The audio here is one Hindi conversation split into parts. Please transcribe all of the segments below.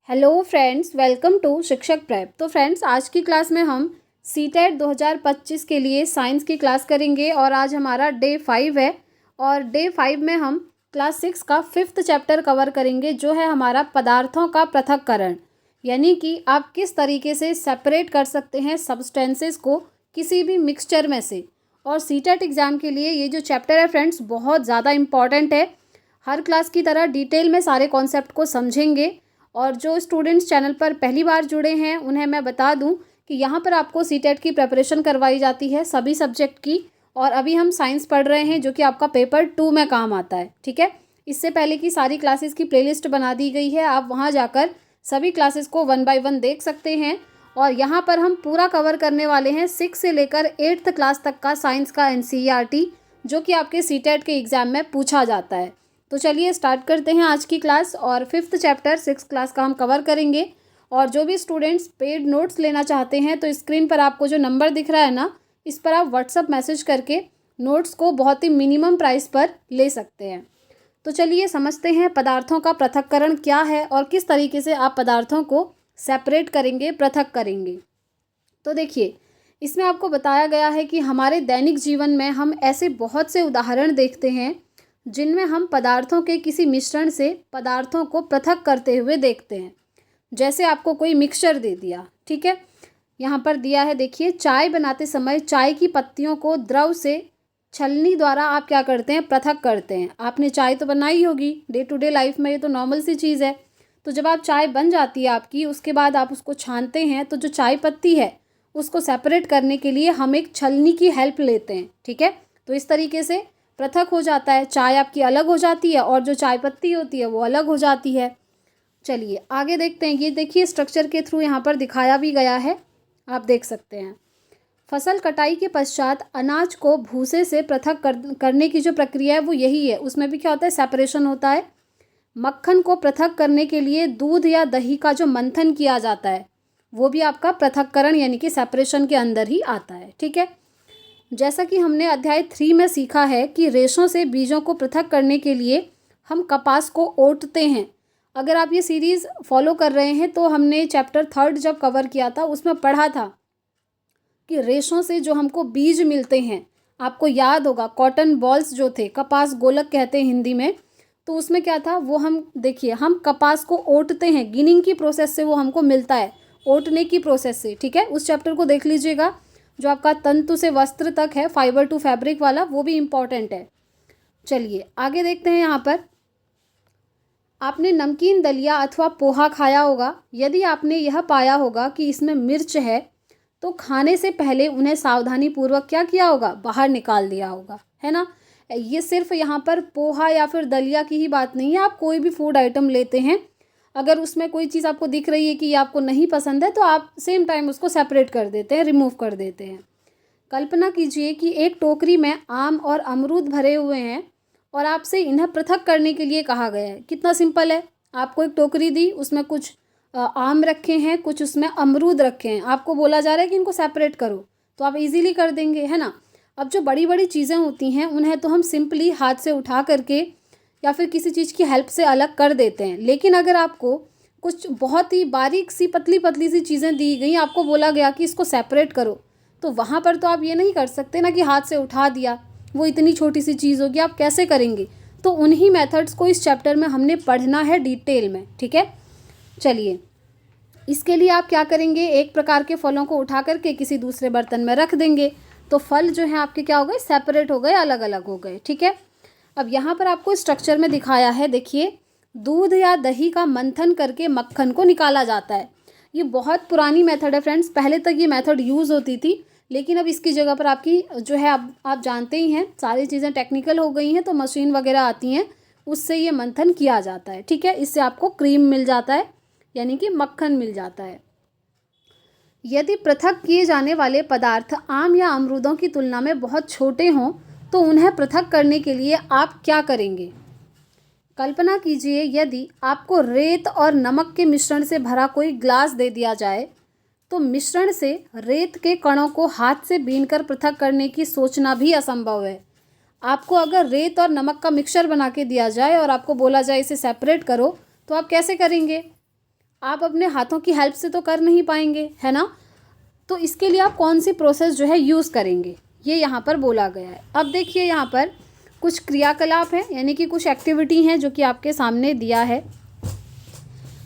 हेलो फ्रेंड्स, वेलकम टू शिक्षक प्रेप। तो फ्रेंड्स, आज की क्लास में हम सीटेट 2025 के लिए साइंस की क्लास करेंगे और आज हमारा डे 5 है। और डे 5 में हम क्लास 6 का 5th चैप्टर कवर करेंगे, जो है हमारा पदार्थों का पृथक्करण। यानी कि आप किस तरीके से सेपरेट कर सकते हैं सब्सटेंसेस को किसी भी मिक्सचर में से। और सीटेट एग्ज़ाम के लिए ये जो चैप्टर है फ्रेंड्स, बहुत ज़्यादा इम्पॉर्टेंट है। हर क्लास की तरह डिटेल में सारे कॉन्सेप्ट को समझेंगे। और जो स्टूडेंट्स चैनल पर पहली बार जुड़े हैं उन्हें मैं बता दूं कि यहाँ पर आपको सीटेट की प्रिपरेशन करवाई जाती है सभी सब्जेक्ट की। और अभी हम साइंस पढ़ रहे हैं, जो कि आपका पेपर 2 में काम आता है। ठीक है, इससे पहले की सारी क्लासेस की प्लेलिस्ट बना दी गई है, आप वहाँ जाकर सभी क्लासेस को 1 बाय 1 देख सकते हैं। और यहाँ पर हम पूरा कवर करने वाले हैं 6 से लेकर 8th क्लास तक का साइंस का NCERT, जो कि आपके सीटेट के एग्ज़ाम में पूछा जाता है। तो चलिए स्टार्ट करते हैं आज की क्लास। और 5th चैप्टर 6th क्लास का हम कवर करेंगे। और जो भी स्टूडेंट्स पेड नोट्स लेना चाहते हैं तो स्क्रीन पर आपको जो नंबर दिख रहा है ना, इस पर आप व्हाट्सअप मैसेज करके नोट्स को बहुत ही मिनिमम प्राइस पर ले सकते हैं। तो चलिए समझते हैं पदार्थों का पृथक्करण क्या है और किस तरीके से आप पदार्थों को सेपरेट करेंगे, पृथक करेंगे। तो देखिए, इसमें आपको बताया गया है कि हमारे दैनिक जीवन में हम ऐसे बहुत से उदाहरण देखते हैं जिनमें हम पदार्थों के किसी मिश्रण से पदार्थों को पृथक करते हुए देखते हैं। जैसे आपको कोई मिक्सचर दे दिया, ठीक है, यहाँ पर दिया है, देखिए, चाय बनाते समय चाय की पत्तियों को द्रव से छलनी द्वारा आप क्या करते हैं, पृथक करते हैं। आपने चाय तो बनाई होगी डे टू डे लाइफ में, ये तो नॉर्मल सी चीज़ है। तो जब आप चाय बन जाती है आपकी, उसके बाद आप उसको छानते हैं, तो जो चाय पत्ती है उसको सेपरेट करने के लिए हम एक छलनी की हेल्प लेते हैं। ठीक है, तो इस तरीके से पृथक हो जाता है, चाय आपकी अलग हो जाती है और जो चाय पत्ती होती है वो अलग हो जाती है। चलिए आगे देखते हैं। ये देखिए, स्ट्रक्चर के थ्रू यहाँ पर दिखाया भी गया है, आप देख सकते हैं। फसल कटाई के पश्चात अनाज को भूसे से पृथक करने की जो प्रक्रिया है वो यही है। उसमें भी क्या होता है, सेपरेशन होता है। मक्खन को पृथक करने के लिए दूध या दही का जो मंथन किया जाता है वो भी आपका पृथक्करण यानी कि सेपरेशन के अंदर ही आता है। ठीक है, जैसा कि हमने अध्याय 3 में सीखा है कि रेशों से बीजों को पृथक करने के लिए हम कपास को ओटते हैं। अगर आप ये सीरीज़ फॉलो कर रहे हैं तो हमने चैप्टर 3 जब कवर किया था उसमें पढ़ा था कि रेशों से जो हमको बीज मिलते हैं, आपको याद होगा कॉटन बॉल्स जो थे, कपास गोलक कहते हैं हिंदी में। तो उसमें क्या था, वो हम देखिए, हम कपास को ओटते हैं, गिनिंग की प्रोसेस से वो हमको मिलता है, ओटने की प्रोसेस से। ठीक है, उस चैप्टर को देख लीजिएगा। जो आपका तंतु से वस्त्र तक है, फाइबर टू फैब्रिक वाला, वो भी इम्पॉर्टेंट है। चलिए आगे देखते हैं। यहाँ पर आपने नमकीन दलिया अथवा पोहा खाया होगा। यदि आपने यह पाया होगा कि इसमें मिर्च है तो खाने से पहले उन्हें सावधानी पूर्वक क्या किया होगा, बाहर निकाल दिया होगा, है ना। ये सिर्फ यहाँ पर पोहा या फिर दलिया की ही बात नहीं है। आप कोई भी फूड आइटम लेते हैं, अगर उसमें कोई चीज़ आपको दिख रही है कि ये आपको नहीं पसंद है तो आप सेम टाइम उसको सेपरेट कर देते हैं, रिमूव कर देते हैं। कल्पना कीजिए कि एक टोकरी में आम और अमरूद भरे हुए हैं और आपसे इन्हें पृथक करने के लिए कहा गया है। कितना सिंपल है, आपको एक टोकरी दी, उसमें कुछ आम रखे हैं, कुछ उसमें अमरूद रखे हैं, आपको बोला जा रहा है कि इनको सेपरेट करो, तो आप इजीली कर देंगे, है ना। अब जो बड़ी बड़ी चीज़ें होती हैं उन्हें तो हम सिंपली हाथ से उठा करके या फिर किसी चीज़ की हेल्प से अलग कर देते हैं। लेकिन अगर आपको कुछ बहुत ही बारीक सी पतली पतली सी चीज़ें दी गई, आपको बोला गया कि इसको सेपरेट करो, तो वहाँ पर तो आप ये नहीं कर सकते ना कि हाथ से उठा दिया, वो इतनी छोटी सी चीज़ होगी, आप कैसे करेंगे। तो उन्हीं मेथड्स को इस चैप्टर में हमने पढ़ना है डिटेल में। ठीक है, चलिए इसके लिए आप क्या करेंगे, एक प्रकार के फलों को उठा करके किसी दूसरे बर्तन में रख देंगे, तो फल जो है आपके क्या हो गए, सेपरेट हो गए, अलग अलग हो गए। ठीक है, अब यहाँ पर आपको स्ट्रक्चर में दिखाया है, देखिए, दूध या दही का मंथन करके मक्खन को निकाला जाता है। ये बहुत पुरानी मेथड है फ्रेंड्स, पहले तक ये मेथड यूज़ होती थी, लेकिन अब इसकी जगह पर आपकी जो है, अब आप जानते ही हैं सारी चीज़ें टेक्निकल हो गई हैं, तो मशीन वगैरह आती हैं, उससे ये मंथन किया जाता है। ठीक है, इससे आपको क्रीम मिल जाता है, यानी कि मक्खन मिल जाता है। यदि पृथक किए जाने वाले पदार्थ आम या अमरूदों की तुलना में बहुत छोटे हों तो उन्हें पृथक करने के लिए आप क्या करेंगे। कल्पना कीजिए, यदि आपको रेत और नमक के मिश्रण से भरा कोई ग्लास दे दिया जाए तो मिश्रण से रेत के कणों को हाथ से बीनकर पृथक करने की सोचना भी असंभव है। आपको अगर रेत और नमक का मिक्सचर बना के दिया जाए और आपको बोला जाए इसे सेपरेट करो, तो आप कैसे करेंगे। आप अपने हाथों की हेल्प से तो कर नहीं पाएंगे, है ना। तो इसके लिए आप कौन सी प्रोसेस जो है यूज़ करेंगे, ये यहाँ पर बोला गया है। अब देखिए यहाँ पर कुछ क्रियाकलाप हैं, यानी कि कुछ एक्टिविटी हैं जो कि आपके सामने दिया है।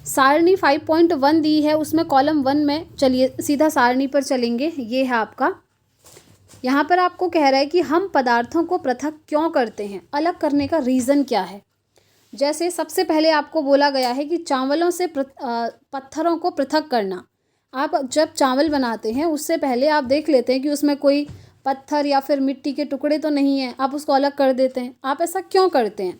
सारणी 5.1 दी है, उसमें कॉलम 1 में चलिए सीधा सारणी पर चलेंगे। ये है आपका, यहाँ पर आपको कह रहा है कि हम पदार्थों को पृथक क्यों करते हैं, अलग करने का रीज़न क्या है। जैसे सबसे पहले आपको बोला गया है कि चावलों से पत्थरों को पृथक करना। आप जब चावल बनाते हैं उससे पहले आप देख लेते हैं कि उसमें कोई पत्थर या फिर मिट्टी के टुकड़े तो नहीं हैं, आप उसको अलग कर देते हैं। आप ऐसा क्यों करते हैं?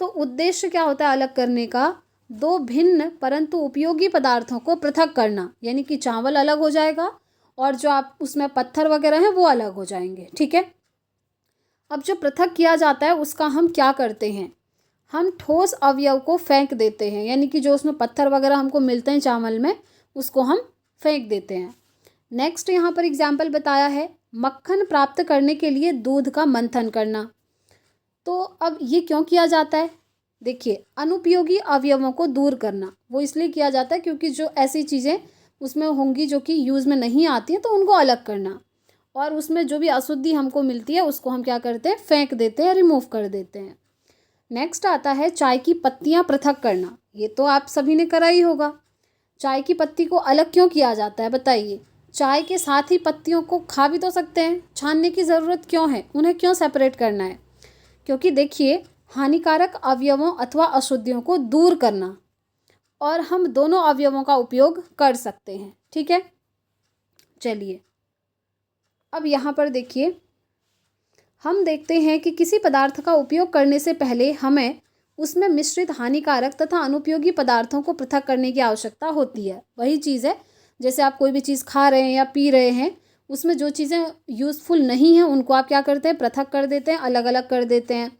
तो उद्देश्य क्या होता है अलग करने का? दो भिन्न परंतु उपयोगी पदार्थों को पृथक करना, यानी कि चावल अलग हो जाएगा और जो आप उसमें पत्थर वगैरह हैं वो अलग हो जाएंगे, ठीक है। अब जो पृथक किया जाता है उसका हम क्या करते हैं, हम ठोस अवयव को फेंक देते हैं, यानी कि जो उसमें पत्थर वगैरह हमको मिलते हैं चावल में उसको हम फेंक देते हैं। नेक्स्ट यहाँ पर एग्जाम्पल बताया है, मक्खन प्राप्त करने के लिए दूध का मंथन करना। तो अब ये क्यों किया जाता है? देखिए, अनुपयोगी अवयवों को दूर करना वो इसलिए किया जाता है क्योंकि जो ऐसी चीज़ें उसमें होंगी जो कि यूज़ में नहीं आती हैं तो उनको अलग करना, और उसमें जो भी अशुद्धि हमको मिलती है उसको हम क्या करते हैं, फेंक देते हैं, रिमूव कर देते हैं। नेक्स्ट आता है चाय की पत्तियां पृथक करना। ये तो आप सभी ने करा ही होगा। चाय की पत्ती को अलग क्यों किया जाता है बताइए? चाय के साथ ही पत्तियों को खा भी तो सकते हैं, छानने की ज़रूरत क्यों है, उन्हें क्यों सेपरेट करना है? क्योंकि देखिए, हानिकारक अवयवों अथवा अशुद्धियों को दूर करना, और हम दोनों अवयवों का उपयोग कर सकते हैं, ठीक है। चलिए अब यहाँ पर देखिए, हम देखते हैं कि किसी पदार्थ का उपयोग करने से पहले हमें उसमें मिश्रित हानिकारक तथा अनुपयोगी पदार्थों को पृथक करने की आवश्यकता होती है। वही चीज़ है, जैसे आप कोई भी चीज़ खा रहे हैं या पी रहे हैं, उसमें जो चीज़ें यूज़फुल नहीं हैं उनको आप क्या करते हैं, पृथक कर देते हैं, अलग अलग कर देते हैं।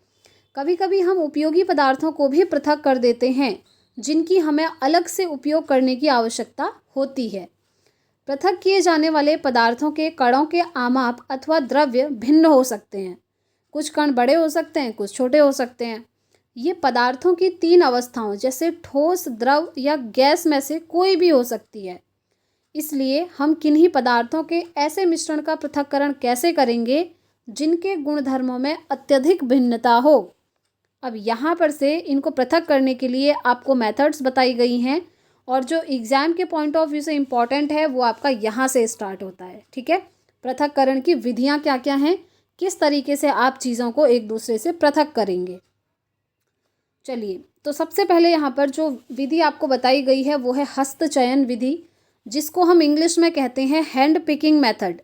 कभी कभी हम उपयोगी पदार्थों को भी पृथक कर देते हैं जिनकी हमें अलग से उपयोग करने की आवश्यकता होती है। पृथक किए जाने वाले पदार्थों के कणों के आमाप अथवा द्रव्य भिन्न हो सकते हैं। कुछ कण बड़े हो सकते हैं, कुछ छोटे हो सकते हैं। ये पदार्थों की 3 अवस्थाओं जैसे ठोस, द्रव या गैस में से कोई भी हो सकती है। इसलिए हम किन्हीं पदार्थों के ऐसे मिश्रण का पृथक्करण कैसे करेंगे जिनके गुणधर्मों में अत्यधिक भिन्नता हो। अब यहाँ पर से इनको पृथक करने के लिए आपको मेथड्स बताई गई हैं, और जो एग्ज़ाम के पॉइंट ऑफ व्यू से इम्पॉर्टेंट है वो आपका यहाँ से स्टार्ट होता है, ठीक है। पृथक्करण की विधियाँ क्या क्या हैं, किस तरीके से आप चीज़ों को एक दूसरे से पृथक करेंगे। चलिए, तो सबसे पहले यहाँ पर जो विधि आपको बताई गई है वो है हस्त चयन विधि, जिसको हम इंग्लिश में कहते हैं हैंड पिकिंग मेथड।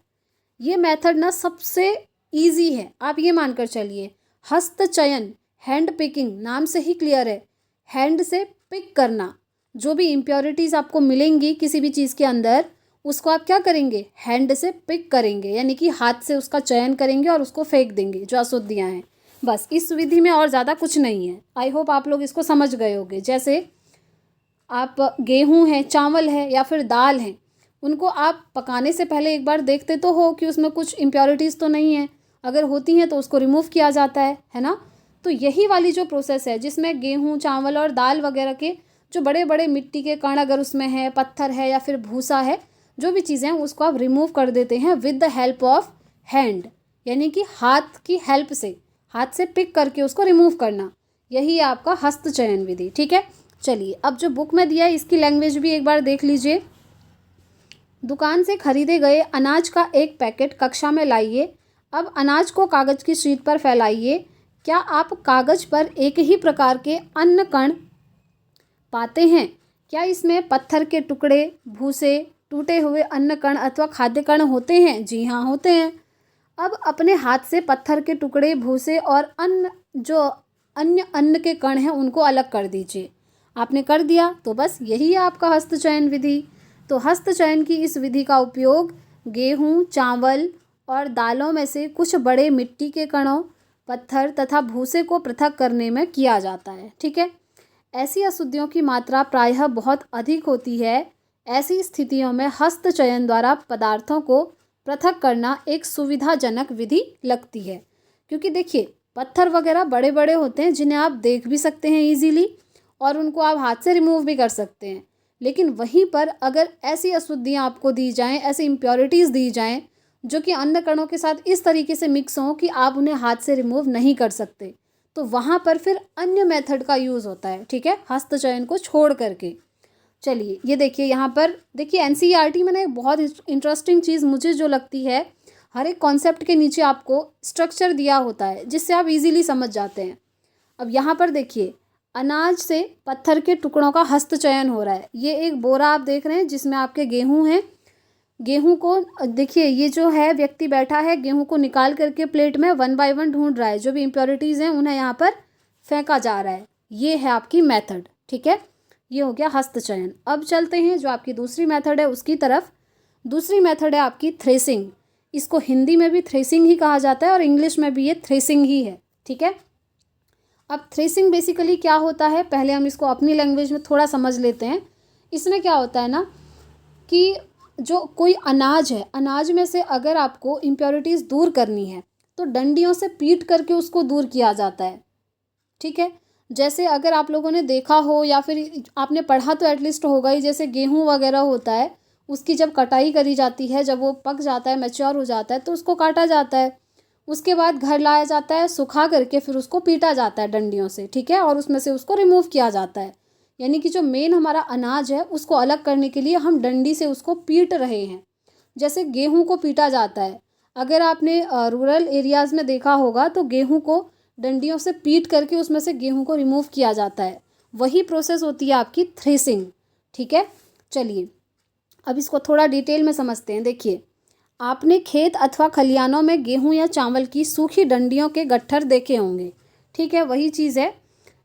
ये मेथड ना सबसे ईजी है, आप ये मानकर चलिए। हस्त चयन, हैंड पिकिंग, नाम से ही क्लियर है, हैंड से पिक करना। जो भी इम्प्योरिटीज़ आपको मिलेंगी किसी भी चीज़ के अंदर, उसको आप क्या करेंगे, हैंड से पिक करेंगे, यानी कि हाथ से उसका चयन करेंगे और उसको फेंक देंगे जो अशुद्धियाँ हैं। बस इस विधि में और ज़्यादा कुछ नहीं है। आई होप आप लोग इसको समझ गए होंगे। जैसे आप गेहूँ है, चावल है या फिर दाल है, उनको आप पकाने से पहले एक बार देखते तो हो कि उसमें कुछ इम्प्योरिटीज़ तो नहीं है। अगर होती हैं तो उसको रिमूव किया जाता है ना। तो यही वाली जो प्रोसेस है जिसमें गेहूँ, चावल और दाल वगैरह के जो बड़े बड़े मिट्टी के कण अगर उसमें है, पत्थर है या फिर भूसा है, जो भी चीज़ें हैं उसको आप रिमूव कर देते हैं with the help of hand, यानी कि हाथ की हेल्प से, हाथ से पिक करके उसको रिमूव करना। यही है आपका हस्त चयन विधि, ठीक है। चलिए, अब जो बुक में दिया है इसकी लैंग्वेज भी एक बार देख लीजिए। दुकान से खरीदे गए अनाज का एक पैकेट कक्षा में लाइए। अब अनाज को कागज़ की शीट पर फैलाइए। क्या आप कागज़ पर एक ही प्रकार के अन्न कण पाते हैं? क्या इसमें पत्थर के टुकड़े, भूसे, टूटे हुए अन्न कण अथवा खाद्य कण होते हैं? जी हाँ, होते हैं। अब अपने हाथ से पत्थर के टुकड़े, भूसे और अन्य अन्न के कण हैं उनको अलग कर दीजिए। आपने कर दिया तो बस यही है आपका हस्त चयन विधि। तो हस्त चयन की इस विधि का उपयोग गेहूँ, चावल और दालों में से कुछ बड़े मिट्टी के कणों, पत्थर तथा भूसे को पृथक करने में किया जाता है, ठीक है। ऐसी अशुद्धियों की मात्रा प्रायः बहुत अधिक होती है। ऐसी स्थितियों में हस्त चयन द्वारा पदार्थों को पृथक करना एक सुविधाजनक विधि लगती है, क्योंकि देखिए पत्थर वगैरह बड़े बड़े होते हैं जिन्हें आप देख भी सकते हैं ईजीली, और उनको आप हाथ से रिमूव भी कर सकते हैं। लेकिन वहीं पर अगर ऐसी अशुद्धियाँ आपको दी जाएँ, ऐसी इम्प्योरिटीज़ दी जाएँ जो कि अन्न कणों के साथ इस तरीके से मिक्स हों कि आप उन्हें हाथ से रिमूव नहीं कर सकते, तो वहाँ पर फिर अन्य मेथड का यूज़ होता है, ठीक है, हस्त चयन को छोड़ करके। चलिए ये देखिए, यहाँ पर देखिए एनसीईआरटी में ना एक बहुत इंटरेस्टिंग चीज़ मुझे जो लगती है, हर एक कॉन्सेप्ट के नीचे आपको स्ट्रक्चर दिया होता है जिससे आप इजीली समझ जाते हैं। अब यहाँ पर देखिए, अनाज से पत्थर के टुकड़ों का हस्त चयन हो रहा है। ये एक बोरा आप देख रहे हैं जिसमें आपके गेहूँ हैं। गेहूँ को देखिए, ये जो है व्यक्ति बैठा है, गेहूँ को निकाल करके प्लेट में वन बाय वन ढूंढ रहा है। जो भी इम्प्योरिटीज़ हैं उन्हें यहाँ पर फेंका जा रहा है। ये है आपकी मेथड, ठीक है, ये हो गया हस्त चयन। अब चलते हैं जो आपकी दूसरी मेथड है उसकी तरफ। दूसरी मेथड है आपकी थ्रेसिंग। इसको हिंदी में भी थ्रेसिंग ही कहा जाता है और इंग्लिश में भी ये थ्रेसिंग ही है, ठीक है। अब थ्रेसिंग बेसिकली क्या होता है, पहले हम इसको अपनी लैंग्वेज में थोड़ा समझ लेते हैं। इसमें क्या होता है ना कि जो कोई अनाज है, अनाज में से अगर आपको इम्प्योरिटीज़ दूर करनी है तो डंडियों से पीट करके उसको दूर किया जाता है, ठीक है। जैसे अगर आप लोगों ने देखा हो या फिर आपने पढ़ा तो एटलीस्ट होगा ही, जैसे गेहूँ वगैरह होता है, उसकी जब कटाई करी जाती है, जब वो पक जाता है, मैच्योर हो जाता है, तो उसको काटा जाता है। उसके बाद घर लाया जाता है, सुखा करके फिर उसको पीटा जाता है डंडियों से, ठीक है, और उसमें से उसको रिमूव किया जाता है। यानी कि जो मेन हमारा अनाज है उसको अलग करने के लिए हम डंडी से उसको पीट रहे हैं, जैसे गेहूं को पीटा जाता है। अगर आपने रूरल एरियाज़ में देखा होगा तो गेहूं को डंडियों से पीट करके उसमें से गेहूं को रिमूव किया जाता है। वही प्रोसेस होती है आपकी थ्रेसिंग, ठीक है। चलिए अब इसको थोड़ा डिटेल में समझते हैं। देखिए, आपने खेत अथवा खलिहानों में गेहूं या चावल की सूखी डंडियों के गट्ठर देखे होंगे, ठीक है, वही चीज़ है।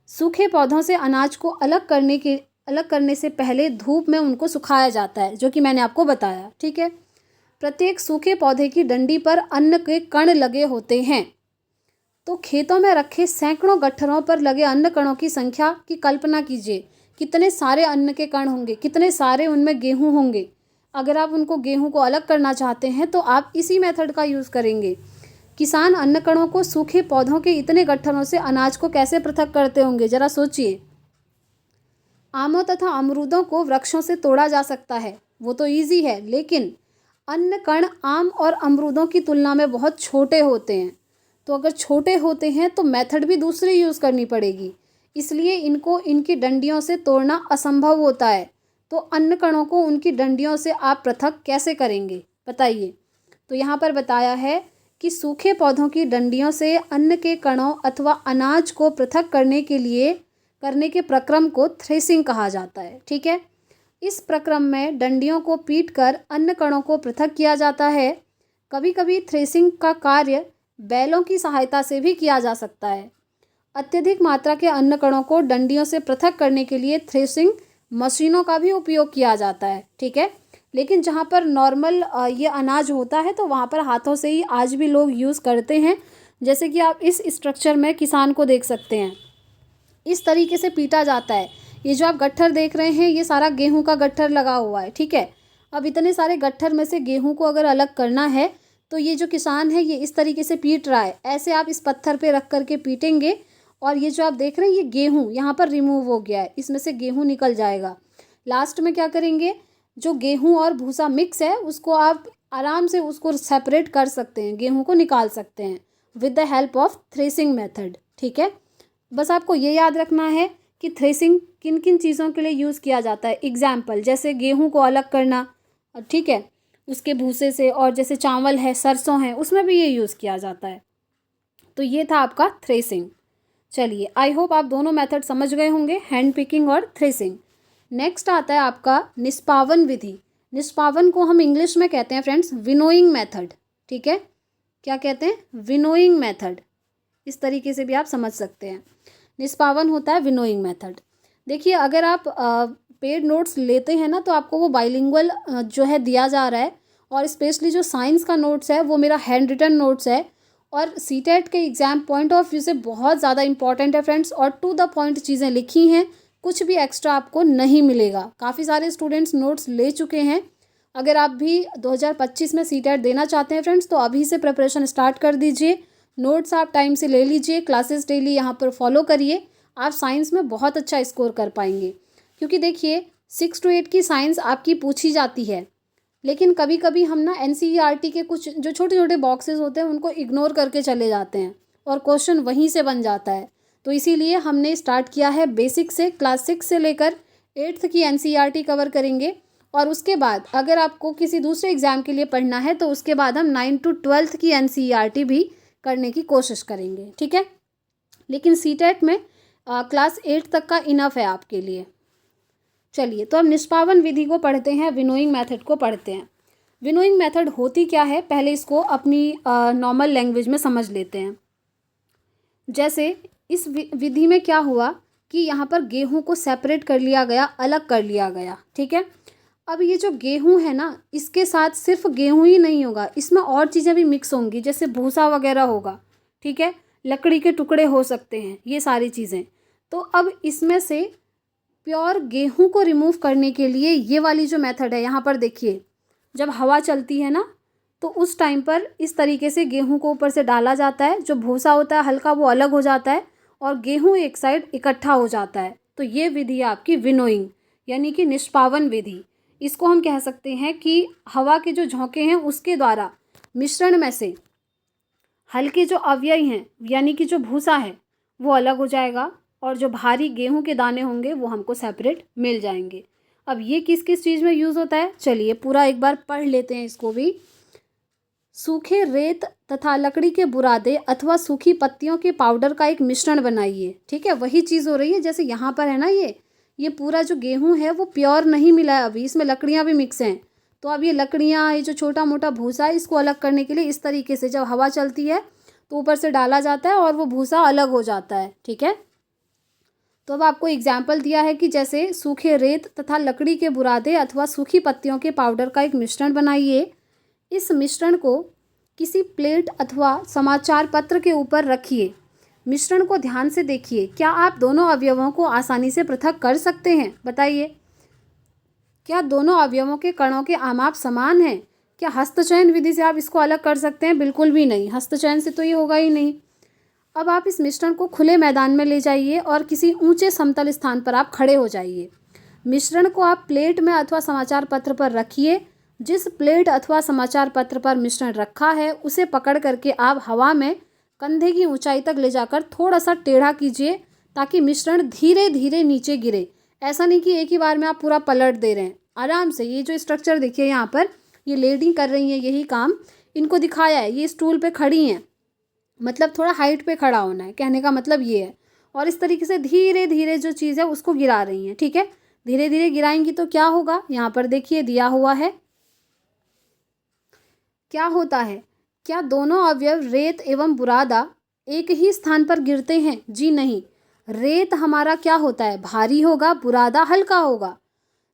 सूखे पौधों से अनाज को अलग करने से पहले धूप में उनको सुखाया जाता है, जो कि मैंने आपको बताया, ठीक है। प्रत्येक सूखे पौधे की डंडी पर अन्न के कण लगे होते हैं। तो खेतों में रखे सैकड़ों गट्ठरों पर लगे अन्न कणों की संख्या की कल्पना कीजिए। कितने सारे अन्न के कण होंगे, कितने सारे उनमें गेहूं होंगे। अगर आप उनको गेहूं को अलग करना चाहते हैं तो आप इसी मेथड का यूज़ करेंगे। किसान अन्न कणों को सूखे पौधों के इतने गट्ठरों से अनाज को कैसे पृथक करते होंगे, जरा सोचिए। आमों तथा अमरूदों को वृक्षों से तोड़ा जा सकता है, वो तो ईजी है, लेकिन अन्न कण आम और अमरूदों की तुलना में बहुत छोटे होते हैं। तो अगर छोटे होते हैं तो मेथड भी दूसरी यूज़ करनी पड़ेगी, इसलिए इनको इनकी डंडियों से तोड़ना असंभव होता है। तो अन्न कणों को उनकी डंडियों से आप पृथक कैसे करेंगे, बताइए। तो यहाँ पर बताया है कि सूखे पौधों की डंडियों से अन्न के कणों अथवा अनाज को पृथक करने के प्रक्रम को थ्रेसिंग कहा जाता है, ठीक है। इस प्रक्रम में डंडियों को पीटकर अन्न कणों को पृथक किया जाता है। कभी कभी थ्रेसिंग का कार्य बैलों की सहायता से भी किया जा सकता है। अत्यधिक मात्रा के अन्न कणों को डंडियों से पृथक करने के लिए थ्रेसिंग मशीनों का भी उपयोग किया जाता है, ठीक है। लेकिन जहाँ पर नॉर्मल ये अनाज होता है तो वहाँ पर हाथों से ही आज भी लोग यूज़ करते हैं। जैसे कि आप इस स्ट्रक्चर में किसान को देख सकते हैं, इस तरीके से पीटा जाता है। ये जो आप गट्ठर देख रहे हैं ये सारा गेहूं का गट्ठर लगा हुआ है, ठीक है। अब इतने सारे गट्ठर में से गेहूं को अगर अलग करना है तो ये जो किसान है ये इस तरीके से पीट रहा है। ऐसे आप इस पत्थर पे रख करके पीटेंगे और ये जो आप देख रहे हैं ये गेहूं यहाँ पर रिमूव हो गया है, इसमें से गेहूं निकल जाएगा। लास्ट में क्या करेंगे, जो गेहूं और भूसा मिक्स है उसको आप आराम से उसको सेपरेट कर सकते हैं, गेहूं को निकाल सकते हैं with the help of threshing method, ठीक है। बस आपको ये याद रखना है कि थ्रेसिंग किन किन चीज़ों के लिए यूज़ किया जाता है। एग्जाम्पल, जैसे गेहूं को अलग करना, ठीक है, उसके भूसे से, और जैसे चावल है, सरसों है, उसमें भी ये यूज़ किया जाता है। तो ये था आपका थ्रेसिंग। चलिए, आई होप आप दोनों मेथड समझ गए होंगे, हैंड पिकिंग और थ्रेसिंग। नेक्स्ट आता है आपका निष्पावन विधि। निष्पावन को हम इंग्लिश में कहते हैं फ्रेंड्स विनोइंग मेथड, ठीक है। क्या कहते हैं, विनोइंग मेथड। इस तरीके से भी आप समझ सकते हैं। निष्पावन होता है विनोइंग मेथड। देखिए, अगर आप पेड नोट्स लेते हैं ना तो आपको वो बाइलिंगुअल जो है दिया जा रहा है, और स्पेशली जो साइंस का नोट्स है वो मेरा हैंड रिटन नोट्स है, और सीटेट के एग्ज़ाम पॉइंट ऑफ व्यू से बहुत ज़्यादा इंपॉर्टेंट है फ्रेंड्स, और टू द पॉइंट चीज़ें लिखी हैं, कुछ भी एक्स्ट्रा आपको नहीं मिलेगा। काफ़ी सारे स्टूडेंट्स नोट्स ले चुके हैं। अगर आप भी 2025 में सीटेट देना चाहते हैं फ्रेंड्स तो अभी से प्रिपरेशन स्टार्ट कर दीजिए। नोट्स आप टाइम से ले लीजिए, क्लासेस डेली यहाँ पर फॉलो करिए, आप साइंस में बहुत अच्छा स्कोर कर पाएंगे। क्योंकि देखिए, 6 to 8 की साइंस आपकी पूछी जाती है, लेकिन कभी कभी हम ना एनसीईआरटी के कुछ जो छोटे छोटे बॉक्सेस होते हैं उनको इग्नोर करके चले जाते हैं और क्वेश्चन वहीं से बन जाता है। तो इसीलिए हमने स्टार्ट किया है बेसिक से, क्लास 6 से लेकर 8th की एनसीईआरटी कवर करेंगे, और उसके बाद अगर आपको किसी दूसरे एग्ज़ाम के लिए पढ़ना है तो उसके बाद हम 9 to 12th की एनसीईआरटी भी करने की कोशिश करेंगे, ठीक है। लेकिन सीटेट में क्लास 8 तक का इनफ है आपके लिए। चलिए, तो अब निष्पादन विधि को पढ़ते हैं, विनोइंग मेथड को पढ़ते हैं। विनोइंग मेथड होती क्या है, पहले इसको अपनी नॉर्मल लैंग्वेज में समझ लेते हैं। जैसे इस विधि में क्या हुआ कि यहाँ पर गेहूं को सेपरेट कर लिया गया, अलग कर लिया गया, ठीक है। अब ये जो गेहूं है ना, इसके साथ सिर्फ गेहूं ही नहीं होगा, इसमें और चीज़ें भी मिक्स होंगी, जैसे भूसा वगैरह होगा, ठीक है, लकड़ी के टुकड़े हो सकते हैं, ये सारी चीज़ें। तो अब इसमें से प्योर गेहूं को रिमूव करने के लिए ये वाली जो मेथड है, यहाँ पर देखिए, जब हवा चलती है ना तो उस टाइम पर इस तरीके से गेहूं को ऊपर से डाला जाता है, जो भूसा होता है हल्का वो अलग हो जाता है और गेहूं एक साइड इकट्ठा हो जाता है। तो ये विधि है आपकी विनोइंग, यानी कि निष्पादन विधि। इसको हम कह सकते हैं कि हवा के जो झोंके हैं उसके द्वारा मिश्रण में से हल्के जो अवयव हैं, यानी कि जो भूसा है वो अलग हो जाएगा और जो भारी गेहूं के दाने होंगे वो हमको सेपरेट मिल जाएंगे। अब ये किस किस चीज़ में यूज़ होता है, चलिए पूरा एक बार पढ़ लेते हैं इसको भी। सूखे रेत तथा लकड़ी के बुरादे अथवा सूखी पत्तियों के पाउडर का एक मिश्रण बनाइए, ठीक है। वही चीज़ हो रही है जैसे यहाँ पर है ना, ये पूरा जो गेहूं है वो प्योर नहीं मिला है अभी, इसमें लकड़ियाँ भी मिक्स हैं। तो अब ये लकड़ियाँ, ये जो छोटा मोटा भूसा है, इसको अलग करने के लिए इस तरीके से जब हवा चलती है तो ऊपर से डाला जाता है और वो भूसा अलग हो जाता है, ठीक है। तो अब आपको एग्जाम्पल दिया है कि जैसे सूखे रेत तथा लकड़ी के बुरादे अथवा सूखी पत्तियों के पाउडर का एक मिश्रण बनाइए। इस मिश्रण को किसी प्लेट अथवा समाचार पत्र के ऊपर रखिए। मिश्रण को ध्यान से देखिए, क्या आप दोनों अवयवों को आसानी से पृथक कर सकते हैं? बताइए, क्या दोनों अवयवों के कणों के आमाप समान हैं? क्या हस्तचयन विधि से आप इसको अलग कर सकते हैं? बिल्कुल भी नहीं, हस्तचयन से तो ये होगा ही नहीं। अब आप इस मिश्रण को खुले मैदान में ले जाइए और किसी ऊंचे समतल स्थान पर आप खड़े हो जाइए। मिश्रण को आप प्लेट में अथवा समाचार पत्र पर रखिए। जिस प्लेट अथवा समाचार पत्र पर मिश्रण रखा है उसे पकड़ करके आप हवा में कंधे की ऊंचाई तक ले जाकर थोड़ा सा टेढ़ा कीजिए ताकि मिश्रण धीरे धीरे नीचे गिरे। ऐसा नहीं कि एक ही बार में आप पूरा पलट दे रहे हैं, आराम से। ये जो स्ट्रक्चर देखिए यहाँ पर, ये लेडी कर रही हैं यही काम, इनको दिखाया है, ये स्टूल पे खड़ी हैं, मतलब थोड़ा हाइट पे खड़ा होना है, कहने का मतलब ये है। और इस तरीके से धीरे धीरे जो चीज़ है उसको गिरा रही हैं, ठीक है। धीरे धीरे गिराएंगी तो क्या होगा, यहाँ पर देखिए दिया हुआ है, क्या होता है, क्या दोनों अवयव रेत एवं बुरादा एक ही स्थान पर गिरते हैं? जी नहीं, रेत हमारा क्या होता है, भारी होगा, बुरादा हल्का होगा।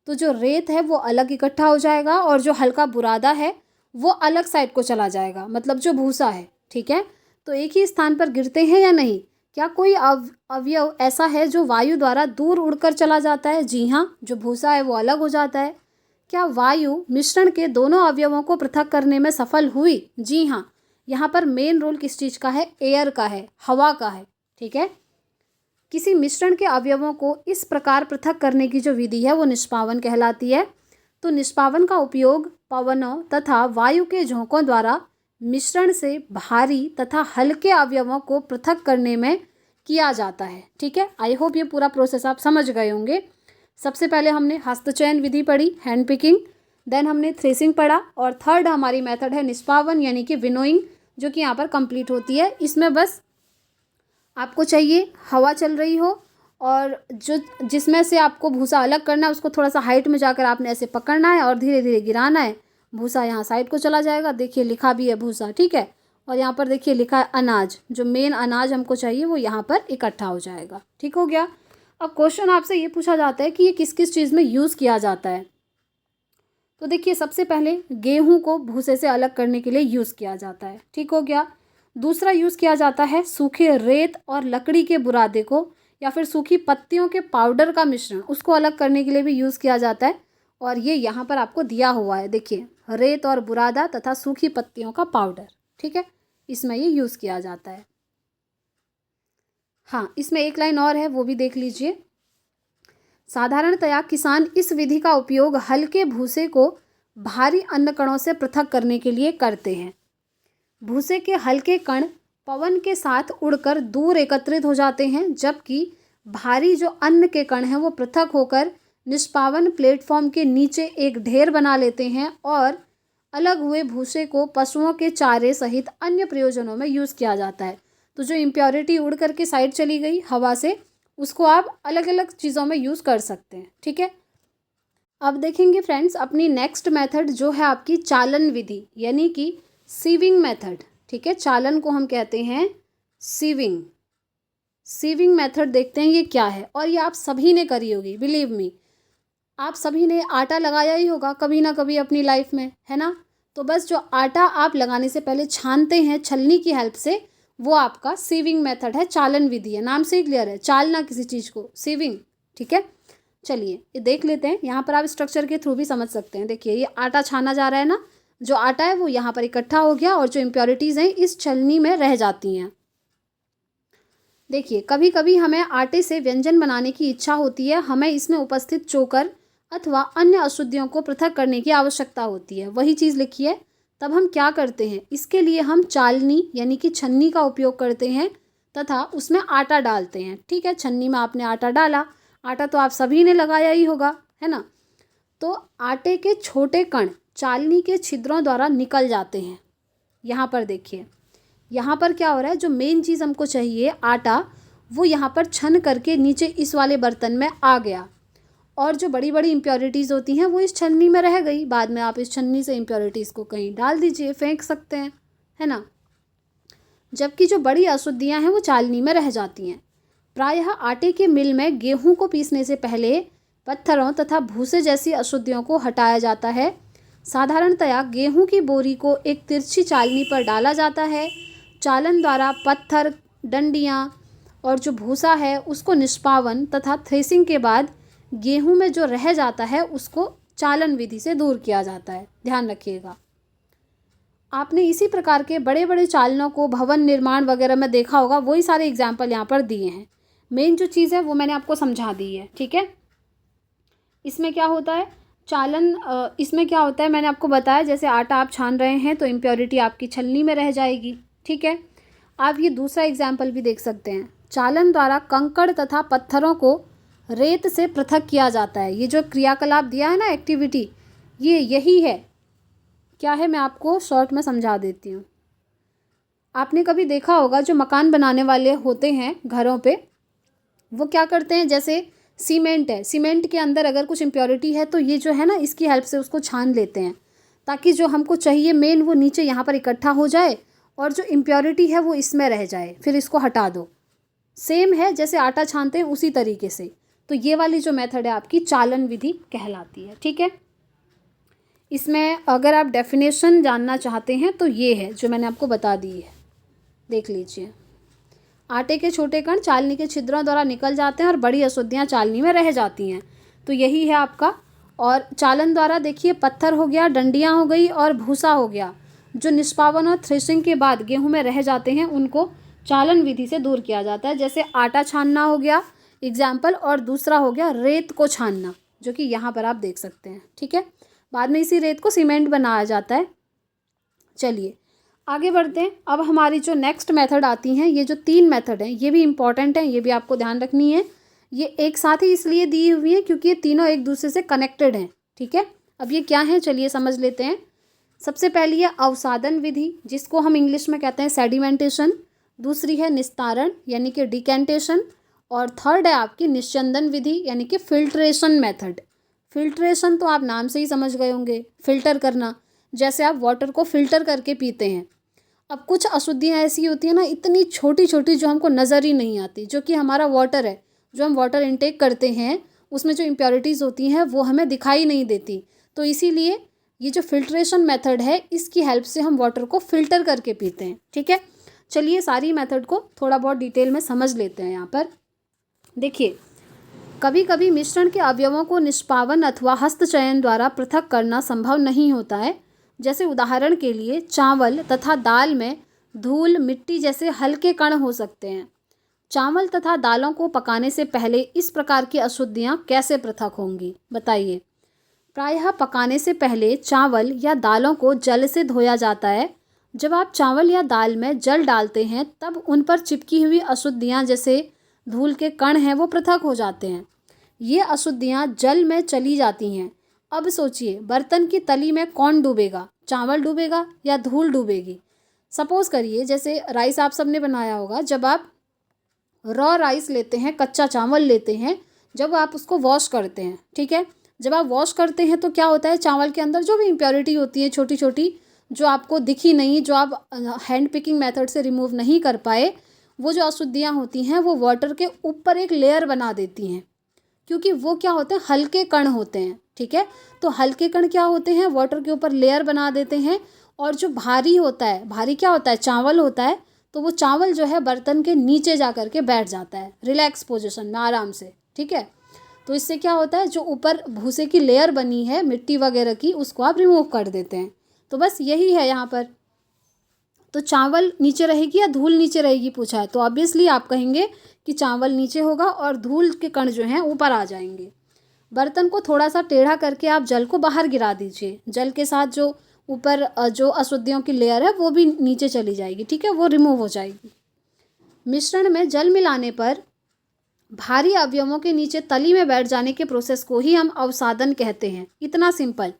तो जो रेत है वो अलग इकट्ठा हो जाएगा और जो हल्का बुरादा है वो अलग साइड को चला जाएगा, मतलब जो भूसा है, ठीक है। तो एक ही स्थान पर गिरते हैं या नहीं? क्या कोई अवयव ऐसा है जो वायु द्वारा दूर उड़कर चला जाता है? जी हाँ, जो भूसा है वो अलग हो जाता है। क्या वायु मिश्रण के दोनों अवयवों को पृथक करने में सफल हुई? जी हाँ। यहाँ पर मेन रोल किस चीज़ का है? एयर का है, हवा का है, ठीक है। किसी मिश्रण के अवयवों को इस प्रकार पृथक करने की जो विधि है वो निष्पादन कहलाती है। तो निष्पादन का उपयोग पवनों तथा वायु के झोंकों द्वारा मिश्रण से भारी तथा हल्के अवयवों को पृथक करने में किया जाता है, ठीक है। आई होप ये पूरा प्रोसेस आप समझ गए होंगे। सबसे पहले हमने हस्तचयन विधि पढ़ी, हैंड पिकिंग, देन हमने थ्रेसिंग पढ़ा, और थर्ड हमारी मेथड है निष्पादन यानी कि विनोइंग, जो कि यहाँ पर कंप्लीट होती है। इसमें बस आपको चाहिए हवा चल रही हो और जो जिसमें से आपको भूसा अलग करना है उसको थोड़ा सा हाइट में जाकर आपने ऐसे पकड़ना है और धीरे धीरे गिराना है। भूसा यहाँ साइड को चला जाएगा, देखिए लिखा भी है भूसा, ठीक है। और यहाँ पर देखिए लिखा है अनाज, जो मेन अनाज हमको चाहिए वो यहाँ पर इकट्ठा हो जाएगा, ठीक हो गया। अब क्वेश्चन आपसे ये पूछा जाता है कि ये किस किस चीज़ में यूज़ किया जाता है। तो देखिए, सबसे पहले गेहूं को भूसे से अलग करने के लिए यूज़ किया जाता है, ठीक हो गया। दूसरा यूज़ किया जाता है सूखे रेत और लकड़ी के बुरादे को या फिर सूखी पत्तियों के पाउडर का मिश्रण, उसको अलग करने के लिए भी यूज़ किया जाता है। और ये यहाँ पर आपको दिया हुआ है, देखिए, रेत और बुरादा तथा सूखी पत्तियों का पाउडर, ठीक है, इसमें ये यूज़ किया जाता है। हाँ, इसमें एक लाइन और है, वो भी देख लीजिए। साधारणतया किसान इस विधि का उपयोग हल्के भूसे को भारी अन्न कणों से पृथक करने के लिए करते हैं। भूसे के हल्के कण पवन के साथ उड़कर दूर एकत्रित हो जाते हैं, जबकि भारी जो अन्न के कण हैं वो पृथक होकर निष्पावन प्लेटफॉर्म के नीचे एक ढेर बना लेते हैं और अलग हुए भूसे को पशुओं के चारे सहित अन्य प्रयोजनों में यूज़ किया जाता है। तो जो इम्प्योरिटी उड़ करके साइड चली गई हवा से, उसको आप अलग अलग चीज़ों में यूज़ कर सकते हैं। ठीक है, अब देखेंगे फ्रेंड्स अपनी नेक्स्ट मेथड जो है आपकी चालन विधि, यानी कि सीविंग मेथड। ठीक है, चालन को हम कहते हैं सीविंग। सीविंग मेथड देखते हैं ये क्या है, और ये आप सभी ने करी होगी, बिलीव मी। आप सभी ने आटा लगाया ही होगा कभी ना कभी अपनी लाइफ में, है ना। तो बस जो आटा आप लगाने से पहले छानते हैं छलनी की हेल्प से, वो आपका सीविंग मेथड है, चालन विधि है। नाम से ही क्लियर है, चालना किसी चीज़ को, सीविंग। ठीक है, चलिए ये देख लेते हैं। यहाँ पर आप स्ट्रक्चर के थ्रू भी समझ सकते हैं। देखिए ये आटा छाना जा रहा है ना, जो आटा है वो यहाँ पर इकट्ठा हो गया और जो इम्प्योरिटीज़ हैं इस छलनी में रह जाती हैं। देखिए कभी कभी हमें आटे से व्यंजन बनाने की इच्छा होती है, हमें इसमें उपस्थित चोकर अथवा अन्य अशुद्धियों को पृथक करने की आवश्यकता होती है। वही चीज़ लिखी है। तब हम क्या करते हैं, इसके लिए हम चालनी यानी कि छन्नी का उपयोग करते हैं तथा उसमें आटा डालते हैं। ठीक है, छन्नी में आपने आटा डाला, आटा तो आप सभी ने लगाया ही होगा, है ना। तो आटे के छोटे कण चालनी के छिद्रों द्वारा निकल जाते हैं। यहाँ पर देखिए, यहाँ पर क्या हो रहा है, जो मेन चीज़ हमको चाहिए आटा, वो यहाँ पर छन करके नीचे इस वाले बर्तन में आ गया, और जो बड़ी बड़ी इम्प्योरिटीज़ होती हैं वो इस छन्नी में रह गई। बाद में आप इस छन्नी से इम्प्योरिटीज़ को कहीं डाल दीजिए, फेंक सकते हैं, है ना। जबकि जो बड़ी अशुद्धियाँ हैं वो चालनी में रह जाती हैं। प्रायः आटे के मिल में गेहूं को पीसने से पहले पत्थरों तथा भूसे जैसी अशुद्धियों को हटाया जाता है। साधारणतया गेहूं की बोरी को एक तिरछी चालनी पर डाला जाता है। चालन द्वारा पत्थर, डंडियाँ और जो भूसा है उसको निष्पावन तथा थ्रेसिंग के बाद गेहूं में जो रह जाता है उसको चालन विधि से दूर किया जाता है। ध्यान रखिएगा। आपने इसी प्रकार के बड़े बड़े चालनों को भवन निर्माण वगैरह में देखा होगा, वही सारे एग्जाम्पल यहाँ पर दिए हैं। मेन जो चीज़ है वो मैंने आपको समझा दी है। ठीक है, इसमें क्या होता है चालन, इसमें क्या होता है मैंने आपको बताया। जैसे आटा आप छान रहे हैं तो इम्प्योरिटी आपकी छलनी में रह जाएगी। ठीक है, आप ये दूसरा एग्जाम्पल भी देख सकते हैं। चालन द्वारा कंकड़ तथा पत्थरों को रेत से पृथक किया जाता है। ये जो क्रियाकलाप दिया है ना, एक्टिविटी, ये यही है। क्या है मैं आपको शॉर्ट में समझा देती हूँ। आपने कभी देखा होगा जो मकान बनाने वाले होते हैं घरों पे, वो क्या करते हैं, जैसे सीमेंट है, सीमेंट के अंदर अगर कुछ इम्प्योरिटी है तो ये जो है ना इसकी हेल्प से उसको छान लेते हैं, ताकि जो हमको चाहिए मेन वो नीचे यहाँ पर इकट्ठा हो जाए और जो इम्प्योरिटी है वो इसमें रह जाए, फिर इसको हटा दो। सेम है जैसे आटा छानते हैं उसी तरीके से। तो ये वाली जो मेथड है आपकी चालन विधि कहलाती है। ठीक है, इसमें अगर आप डेफिनेशन जानना चाहते हैं तो ये है जो मैंने आपको बता दी है, देख लीजिए। आटे के छोटे कण चालनी के छिद्रों द्वारा निकल जाते हैं और बड़ी अशुद्धियाँ चालनी में रह जाती हैं। तो यही है आपका। और चालन द्वारा देखिए पत्थर हो गया, डंडियाँ हो गई और भूसा हो गया, जो निष्पावन और थ्रेशिंग के बाद गेहूं में रह जाते हैं, उनको चालन विधि से दूर किया जाता है। जैसे आटा छानना हो गया एग्जाम्पल, और दूसरा हो गया रेत को छानना, जो कि यहाँ पर आप देख सकते हैं। ठीक है, बाद में इसी रेत को सीमेंट बनाया जाता है। चलिए आगे बढ़ते हैं। अब हमारी जो नेक्स्ट मेथड आती हैं, ये जो 3 मेथड हैं ये भी इम्पॉर्टेंट हैं, ये भी आपको ध्यान रखनी है। ये एक साथ ही इसलिए दी हुई है क्योंकि ये तीनों एक दूसरे से कनेक्टेड हैं। ठीक है, अब ये क्या है चलिए समझ लेते हैं। सबसे पहली है अवसादन विधि, जिसको हम इंग्लिश में कहते हैं सेडिमेंटेशन। दूसरी है निस्तारण यानी कि डिकेंटेशन, और थर्ड है आपकी निस्यंदन विधि यानी कि फिल्ट्रेशन मेथड। फिल्ट्रेशन तो आप नाम से ही समझ गए होंगे, फिल्टर करना, जैसे आप वाटर को फिल्टर करके पीते हैं। अब कुछ अशुद्धियाँ ऐसी होती हैं ना, इतनी छोटी छोटी, जो हमको नज़र ही नहीं आती, जो कि हमारा वाटर है, जो हम वाटर इनटेक करते हैं उसमें जो इम्प्योरिटीज़ होती हैं वो हमें दिखाई नहीं देती। तो इसीलिए ये जो फिल्ट्रेशन मेथड है इसकी हेल्प से हम वाटर को फिल्टर करके पीते हैं। ठीक है, चलिए सारी मेथड को थोड़ा बहुत डिटेल में समझ लेते हैं। यहाँ पर देखिए, कभी कभी मिश्रण के अवयवों को निष्पावन अथवा हस्तचयन द्वारा पृथक करना संभव नहीं होता है। जैसे उदाहरण के लिए चावल तथा दाल में धूल, मिट्टी जैसे हल्के कण हो सकते हैं। चावल तथा दालों को पकाने से पहले इस प्रकार की अशुद्धियाँ कैसे पृथक होंगी, बताइए। प्रायः पकाने से पहले चावल या दालों को जल से धोया जाता है। जब आप चावल या दाल में जल डालते हैं तब उन पर चिपकी हुई अशुद्धियाँ जैसे धूल के कण हैं वो पृथक हो जाते हैं। ये अशुद्धियाँ जल में चली जाती हैं। अब सोचिए, बर्तन की तली में कौन डूबेगा, चावल डूबेगा या धूल डूबेगी। सपोज करिए जैसे राइस आप सबने बनाया होगा, जब आप रॉ राइस लेते हैं, कच्चा चावल लेते हैं, जब आप उसको वॉश करते हैं, ठीक है, जब आप वॉश करते हैं तो क्या होता है, चावल के अंदर जो भी इम्प्योरिटी होती है छोटी छोटी, जो आपको दिखी नहीं, जो आप हैंड पिकिंग मेथड से रिमूव नहीं कर पाए, वो जो अशुद्धियाँ होती हैं वो वाटर के ऊपर एक लेयर बना देती हैं, क्योंकि वो क्या होते हैं, हल्के कण होते हैं, ठीक है। तो हल्के कण क्या होते हैं, वाटर के ऊपर लेयर बना देते हैं, और जो भारी होता है, भारी क्या होता है, चावल होता है, तो वो चावल जो है बर्तन के नीचे जा कर के बैठ जाता है रिलैक्स पोजीशन में आराम से, ठीक है। तो इससे क्या होता है, जो ऊपर भूसे की लेयर बनी है मिट्टी वगैरह की, उसको आप रिमूव कर देते हैं। तो बस यही है यहाँ पर। तो चावल नीचे रहेगी या धूल नीचे रहेगी पूछा है, तो ऑब्वियसली आप कहेंगे कि चावल नीचे होगा और धूल के कण जो हैं ऊपर आ जाएंगे। बर्तन को थोड़ा सा टेढ़ा करके आप जल को बाहर गिरा दीजिए। जल के साथ जो ऊपर जो अशुद्धियों की लेयर है वो भी नीचे चली जाएगी, ठीक है, वो रिमूव हो जाएगी। मिश्रण में जल मिलाने पर भारी अवयवों के नीचे तली में बैठ जाने के प्रोसेस को ही हम अवसादन कहते हैं। इतना सिंपल।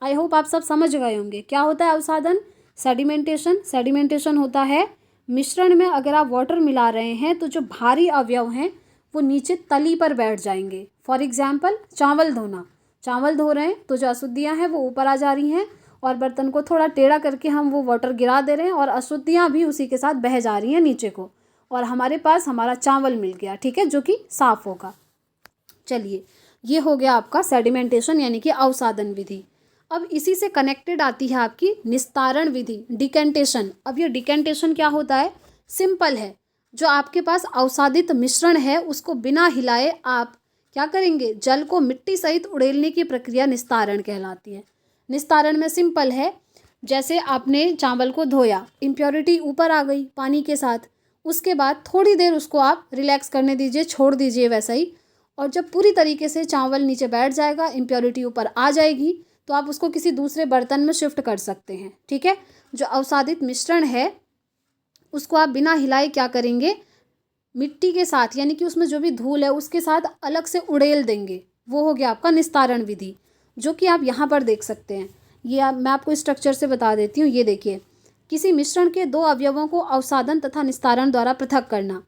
आई होप आप सब समझ गए होंगे। क्या होता है अवसादन? सेडिमेंटेशन। सेडिमेंटेशन होता है मिश्रण में अगर आप वाटर मिला रहे हैं तो जो भारी अवयव हैं वो नीचे तली पर बैठ जाएंगे। फॉर एग्जाम्पल चावल धोना, चावल धो रहे हैं तो जो अशुद्धियाँ हैं वो ऊपर आ जा रही हैं, और बर्तन को थोड़ा टेढ़ा करके हम वो वाटर गिरा दे रहे हैं और अशुद्धियाँ भी उसी के साथ बह जा रही हैं नीचे को, और हमारे पास हमारा चावल मिल गया, ठीक है, जो कि साफ होगा। चलिए, ये हो गया आपका सेडिमेंटेशन यानी कि अवसादन विधि। अब इसी से कनेक्टेड आती है आपकी निस्तारण विधि, डिकेंटेशन। अब ये डिकेंटेशन क्या होता है? सिंपल है, जो आपके पास अवसादित मिश्रण है उसको बिना हिलाए आप क्या करेंगे, जल को मिट्टी सहित उड़ेलने की प्रक्रिया निस्तारण कहलाती है। निस्तारण में सिंपल है, जैसे आपने चावल को धोया, इम्प्योरिटी ऊपर आ गई पानी के साथ, उसके बाद थोड़ी देर उसको आप रिलैक्स करने दीजिए, छोड़ दीजिए वैसा ही, और जब पूरी तरीके से चावल नीचे बैठ जाएगा, इम्प्योरिटी ऊपर आ जाएगी, तो आप उसको किसी दूसरे बर्तन में शिफ्ट कर सकते हैं, ठीक है। जो अवसादित मिश्रण है उसको आप बिना हिलाए क्या करेंगे, मिट्टी के साथ यानी कि उसमें जो भी धूल है उसके साथ अलग से उड़ेल देंगे। वो हो गया आपका निस्तारण विधि, जो कि आप यहाँ पर देख सकते हैं। ये मैं आपको स्ट्रक्चर से बता देती हूँ। ये देखिए, किसी मिश्रण के दो अवयवों को अवसादन तथा निस्तारण द्वारा पृथक करना।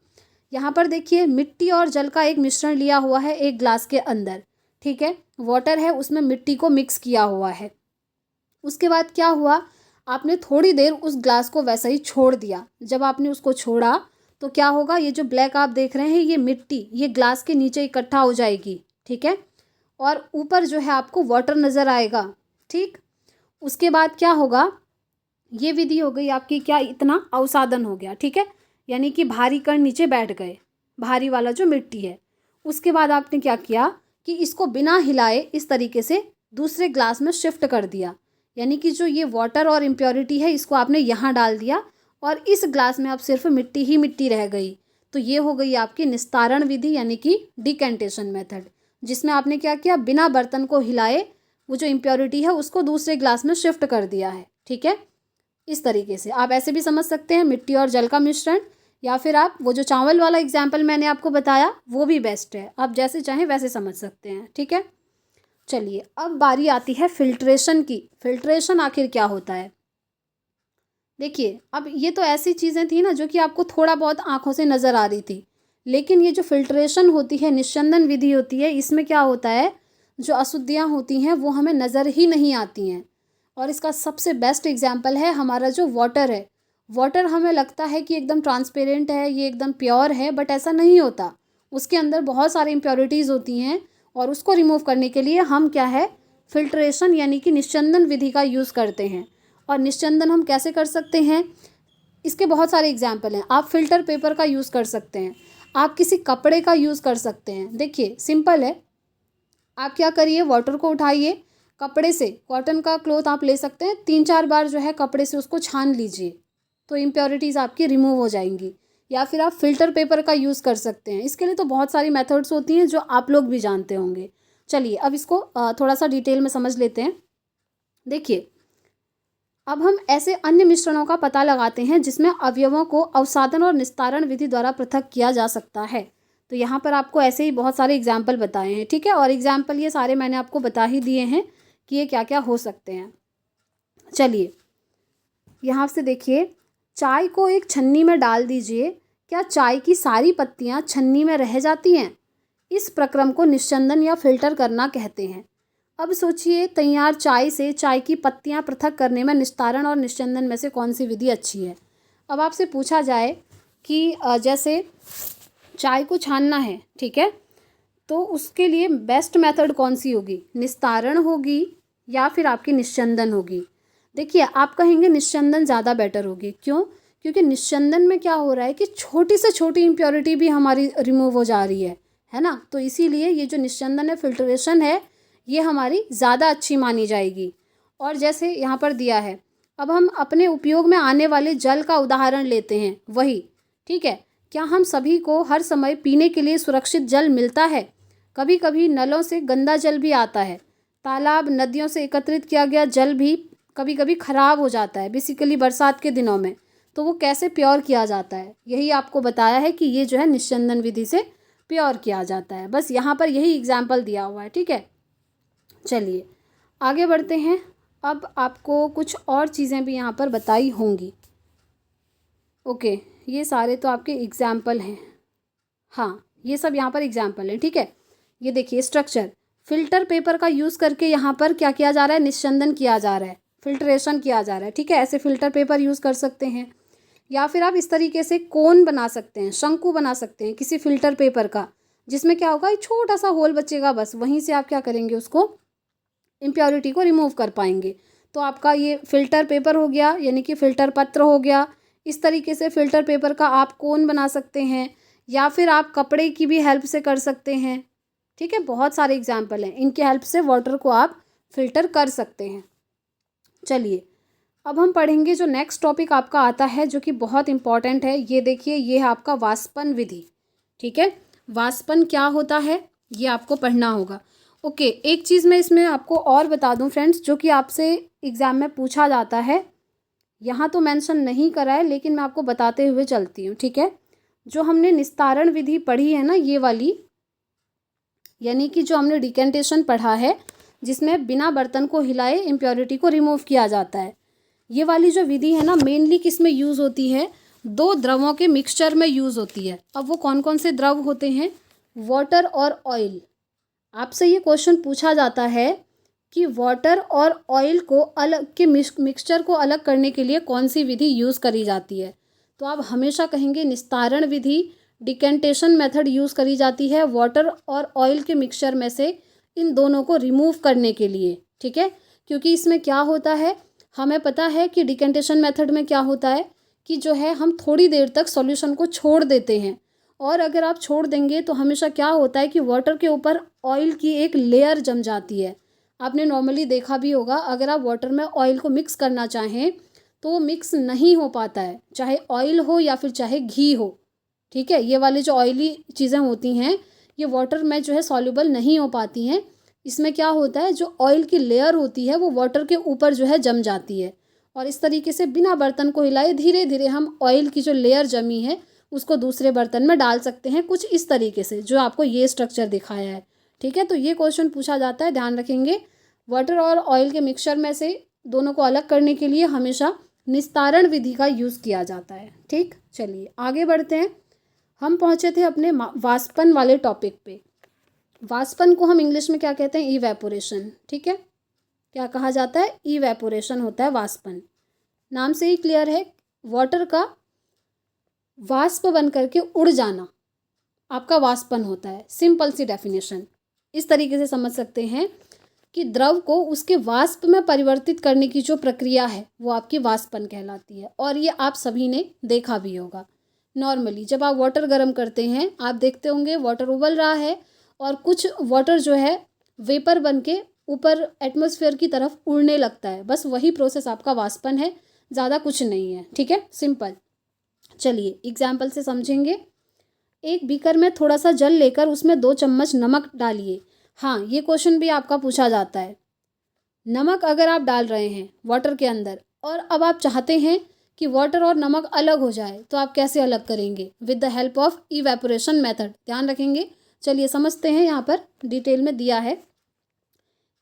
यहाँ पर देखिए, मिट्टी और जल का एक मिश्रण लिया हुआ है एक ग्लास के अंदर, ठीक है, वाटर है, उसमें मिट्टी को मिक्स किया हुआ है। उसके बाद क्या हुआ, आपने थोड़ी देर उस ग्लास को वैसा ही छोड़ दिया। जब आपने उसको छोड़ा तो क्या होगा, ये जो ब्लैक आप देख रहे हैं ये मिट्टी ये ग्लास के नीचे इकट्ठा हो जाएगी, ठीक है, और ऊपर जो है आपको वाटर नज़र आएगा, ठीक। उसके बाद क्या होगा, ये विधि हो गई आपकी क्या, इतना अवसादन हो गया, ठीक है, यानी कि भारी कण नीचे बैठ गए, भारी वाला जो मिट्टी है। उसके बाद आपने क्या किया कि इसको बिना हिलाए इस तरीके से दूसरे ग्लास में शिफ्ट कर दिया, यानी कि जो ये वाटर और इम्प्योरिटी है इसको आपने यहाँ डाल दिया और इस ग्लास में अब सिर्फ मिट्टी ही मिट्टी रह गई। तो ये हो गई आपकी निस्तारण विधि यानी कि डिकेंटेशन मेथड, जिसमें आपने क्या किया, बिना बर्तन को हिलाए वो जो इम्प्योरिटी है उसको दूसरे ग्लास में शिफ्ट कर दिया है, ठीक है। इस तरीके से आप ऐसे भी समझ सकते हैं, मिट्टी और जल का मिश्रण, या फिर आप वो जो चावल वाला एग्जाम्पल मैंने आपको बताया वो भी बेस्ट है, आप जैसे चाहें वैसे समझ सकते हैं, ठीक है। चलिए, अब बारी आती है फिल्ट्रेशन की। फिल्ट्रेशन आखिर क्या होता है? देखिए, अब ये तो ऐसी चीज़ें थी ना जो कि आपको थोड़ा बहुत आंखों से नज़र आ रही थी, लेकिन ये जो फिल्ट्रेशन होती है, निस्यंदन विधि होती है, इसमें क्या होता है, जो अशुद्धियाँ होती हैं वो हमें नज़र ही नहीं आती हैं। और इसका सबसे बेस्ट एग्जाम्पल है हमारा जो वाटर है। वाटर हमें लगता है कि एकदम ट्रांसपेरेंट है, ये एकदम प्योर है, बट ऐसा नहीं होता। उसके अंदर बहुत सारी इम्प्योरिटीज़ होती हैं, और उसको रिमूव करने के लिए हम क्या है, फिल्ट्रेशन यानी कि निस्यंदन विधि का यूज़ करते हैं। और निस्यंदन हम कैसे कर सकते हैं, इसके बहुत सारे एग्जाम्पल हैं। आप फिल्टर पेपर का यूज़ कर सकते हैं, आप किसी कपड़े का यूज़ कर सकते हैं। देखिए, सिंपल है, आप क्या करिए, वाटर को उठाइए, कपड़े से, कॉटन का क्लॉथ आप ले सकते हैं, 3-4 बार जो है कपड़े से उसको छान लीजिए, तो इम्प्योरिटीज़ आपकी रिमूव हो जाएंगी। या फिर आप फ़िल्टर पेपर का यूज़ कर सकते हैं। इसके लिए तो बहुत सारी मेथड्स होती हैं जो आप लोग भी जानते होंगे। चलिए अब इसको थोड़ा सा डिटेल में समझ लेते हैं। देखिए, अब हम ऐसे अन्य मिश्रणों का पता लगाते हैं जिसमें अवयवों को अवसादन और निस्तारण विधि द्वारा पृथक किया जा सकता है। तो यहाँ पर आपको ऐसे ही बहुत सारे एग्जाम्पल बताए हैं, ठीक है, और एग्जाम्पल ये सारे मैंने आपको बता ही दिए हैं कि ये क्या क्या हो सकते हैं। चलिए यहाँ से देखिए, चाय को एक छन्नी में डाल दीजिए, क्या चाय की सारी पत्तियाँ छन्नी में रह जाती हैं? इस प्रक्रम को निस्यंदन या फिल्टर करना कहते हैं। अब सोचिए, तैयार चाय से चाय की पत्तियाँ पृथक करने में निस्तारण और निस्यंदन में से कौन सी विधि अच्छी है? अब आपसे पूछा जाए कि जैसे चाय को छानना है, ठीक है, तो उसके लिए बेस्ट मेथड कौन सी होगी? निस्तारण होगी या फिर आपकी निस्यंदन होगी? देखिए, आप कहेंगे निस्यंदन ज़्यादा बेटर होगी। क्यों? क्योंकि निस्यंदन में क्या हो रहा है कि छोटी से छोटी इम्प्योरिटी भी हमारी रिमूव हो जा रही है ना। तो इसीलिए ये जो निस्यंदन है, फिल्ट्रेशन है, ये हमारी ज़्यादा अच्छी मानी जाएगी। और जैसे यहाँ पर दिया है, अब हम अपने उपयोग में आने वाले जल का उदाहरण लेते हैं, वही, ठीक है। क्या हम सभी को हर समय पीने के लिए सुरक्षित जल मिलता है? कभी कभी नलों से गंदा जल भी आता है। तालाब, नदियों से एकत्रित किया गया जल भी कभी कभी ख़राब हो जाता है, बेसिकली बरसात के दिनों में। तो वो कैसे प्योर किया जाता है, यही आपको बताया है कि ये जो है निस्यंदन विधि से प्योर किया जाता है। बस यहाँ पर यही एग्जाम्पल दिया हुआ है, ठीक है। चलिए आगे बढ़ते हैं। अब आपको कुछ और चीज़ें भी यहाँ पर बताई होंगी। ओके, ये सारे तो आपके एग्जाम्पल हैं। हाँ, ये सब यहाँ पर एग्जाम्पल हैं, ठीक है। ये देखिए स्ट्रक्चर, फिल्टर पेपर का यूज़ करके यहाँ पर क्या किया जा रहा है? निस्यंदन किया जा रहा है, फिल्ट्रेशन किया जा रहा है, ठीक है। ऐसे फिल्टर पेपर यूज़ कर सकते हैं, या फिर आप इस तरीके से कोन बना सकते हैं, शंकु बना सकते हैं किसी फिल्टर पेपर का, जिसमें क्या होगा, एक छोटा सा होल बचेगा, बस वहीं से आप क्या करेंगे, उसको इम्प्योरिटी को रिमूव कर पाएंगे। तो आपका ये फ़िल्टर पेपर हो गया, यानी कि फ़िल्टर पत्र हो गया। इस तरीके से फ़िल्टर पेपर का आप कोन बना सकते हैं, या फिर आप कपड़े की भी हेल्प से कर सकते हैं, ठीक है। बहुत सारे एग्जाम्पल हैं, इनके हेल्प से वाटर को आप फिल्टर कर सकते हैं। चलिए अब हम पढ़ेंगे जो नेक्स्ट टॉपिक आपका आता है, जो कि बहुत इंपॉर्टेंट है। ये देखिए, ये है आपका वाष्पन विधि, ठीक है। वाष्पन क्या होता है, ये आपको पढ़ना होगा। ओके, एक चीज़ मैं इसमें आपको और बता दूं फ्रेंड्स, जो कि आपसे एग्ज़ाम में पूछा जाता है, यहाँ तो मेंशन नहीं करा है, लेकिन मैं आपको बताते हुए चलती हूँ, ठीक है। जो हमने निस्तारण विधि पढ़ी है ना, ये वाली, यानी कि जो हमने डिकेंटेशन पढ़ा है, जिसमें बिना बर्तन को हिलाए इम्प्योरिटी को रिमूव किया जाता है, ये वाली जो विधि है ना, मेनली किस में यूज़ होती है? दो द्रवों के मिक्सचर में यूज़ होती है। अब वो कौन कौन से द्रव होते हैं? वाटर और ऑयल। आपसे ये क्वेश्चन पूछा जाता है कि वाटर और ऑयल को अलग के मिक्सचर को अलग करने के लिए कौन सी विधि यूज़ करी जाती है? तो आप हमेशा कहेंगे निस्तारण विधि, डिकेंटेशन मेथड यूज़ करी जाती है वाटर और ऑयल के मिक्सचर में से इन दोनों को रिमूव करने के लिए, ठीक है। क्योंकि इसमें क्या होता है, हमें पता है कि डिकेंटेशन मेथड में क्या होता है कि जो है हम थोड़ी देर तक सॉल्यूशन को छोड़ देते हैं, और अगर आप छोड़ देंगे तो हमेशा क्या होता है कि वाटर के ऊपर ऑयल की एक लेयर जम जाती है। आपने नॉर्मली देखा भी होगा, अगर आप वाटर में ऑयल को मिक्स करना चाहें तो वो मिक्स नहीं हो पाता है, चाहे ऑयल हो या फिर चाहे घी हो, ठीक है। ये वाली जो ऑयली चीज़ें होती हैं, ये वाटर में जो है सॉल्युबल नहीं हो पाती हैं। इसमें क्या होता है, जो ऑयल की लेयर होती है वो वाटर के ऊपर जो है जम जाती है, और इस तरीके से बिना बर्तन को हिलाए धीरे धीरे हम ऑयल की जो लेयर जमी है उसको दूसरे बर्तन में डाल सकते हैं, कुछ इस तरीके से, जो आपको ये स्ट्रक्चर दिखाया है, ठीक है। तो ये क्वेश्चन पूछा जाता है, ध्यान रखेंगे। वाटर और ऑयल के मिक्सचर में से दोनों को अलग करने के लिए हमेशा निस्तारण विधि का यूज़ किया जाता है, ठीक। चलिए आगे बढ़ते हैं। हम पहुँचे थे अपने वाष्पन वाले टॉपिक पे। वाष्पन को हम इंग्लिश में क्या कहते हैं? इवेपोरेशन, ठीक है। क्या कहा जाता है? इवेपोरेशन होता है वाष्पन। नाम से ही क्लियर है, वाटर का वाष्प बन करके उड़ जाना आपका वाष्पन होता है। सिंपल सी डेफिनेशन इस तरीके से समझ सकते हैं कि द्रव को उसके वाष्प में परिवर्तित करने की जो प्रक्रिया है वो आपकी वाष्पन कहलाती है। और ये आप सभी ने देखा भी होगा, नॉर्मली जब आप वाटर गर्म करते हैं आप देखते होंगे वाटर उबल रहा है और कुछ वाटर जो है वेपर बन के ऊपर एटमॉस्फेयर की तरफ उड़ने लगता है। बस वही प्रोसेस आपका वाष्पन है, ज़्यादा कुछ नहीं है, ठीक है, सिंपल। चलिए एग्जाम्पल से समझेंगे। एक बीकर में थोड़ा सा जल लेकर उसमें 2 चम्मच नमक डालिए। हाँ, ये क्वेश्चन भी आपका पूछा जाता है। नमक अगर आप डाल रहे हैं वाटर के अंदर और अब आप चाहते हैं कि वाटर और नमक अलग हो जाए, तो आप कैसे अलग करेंगे? With the help of evaporation method. ध्यान रखेंगे। चलिए समझते हैं, यहाँ पर डिटेल में दिया है।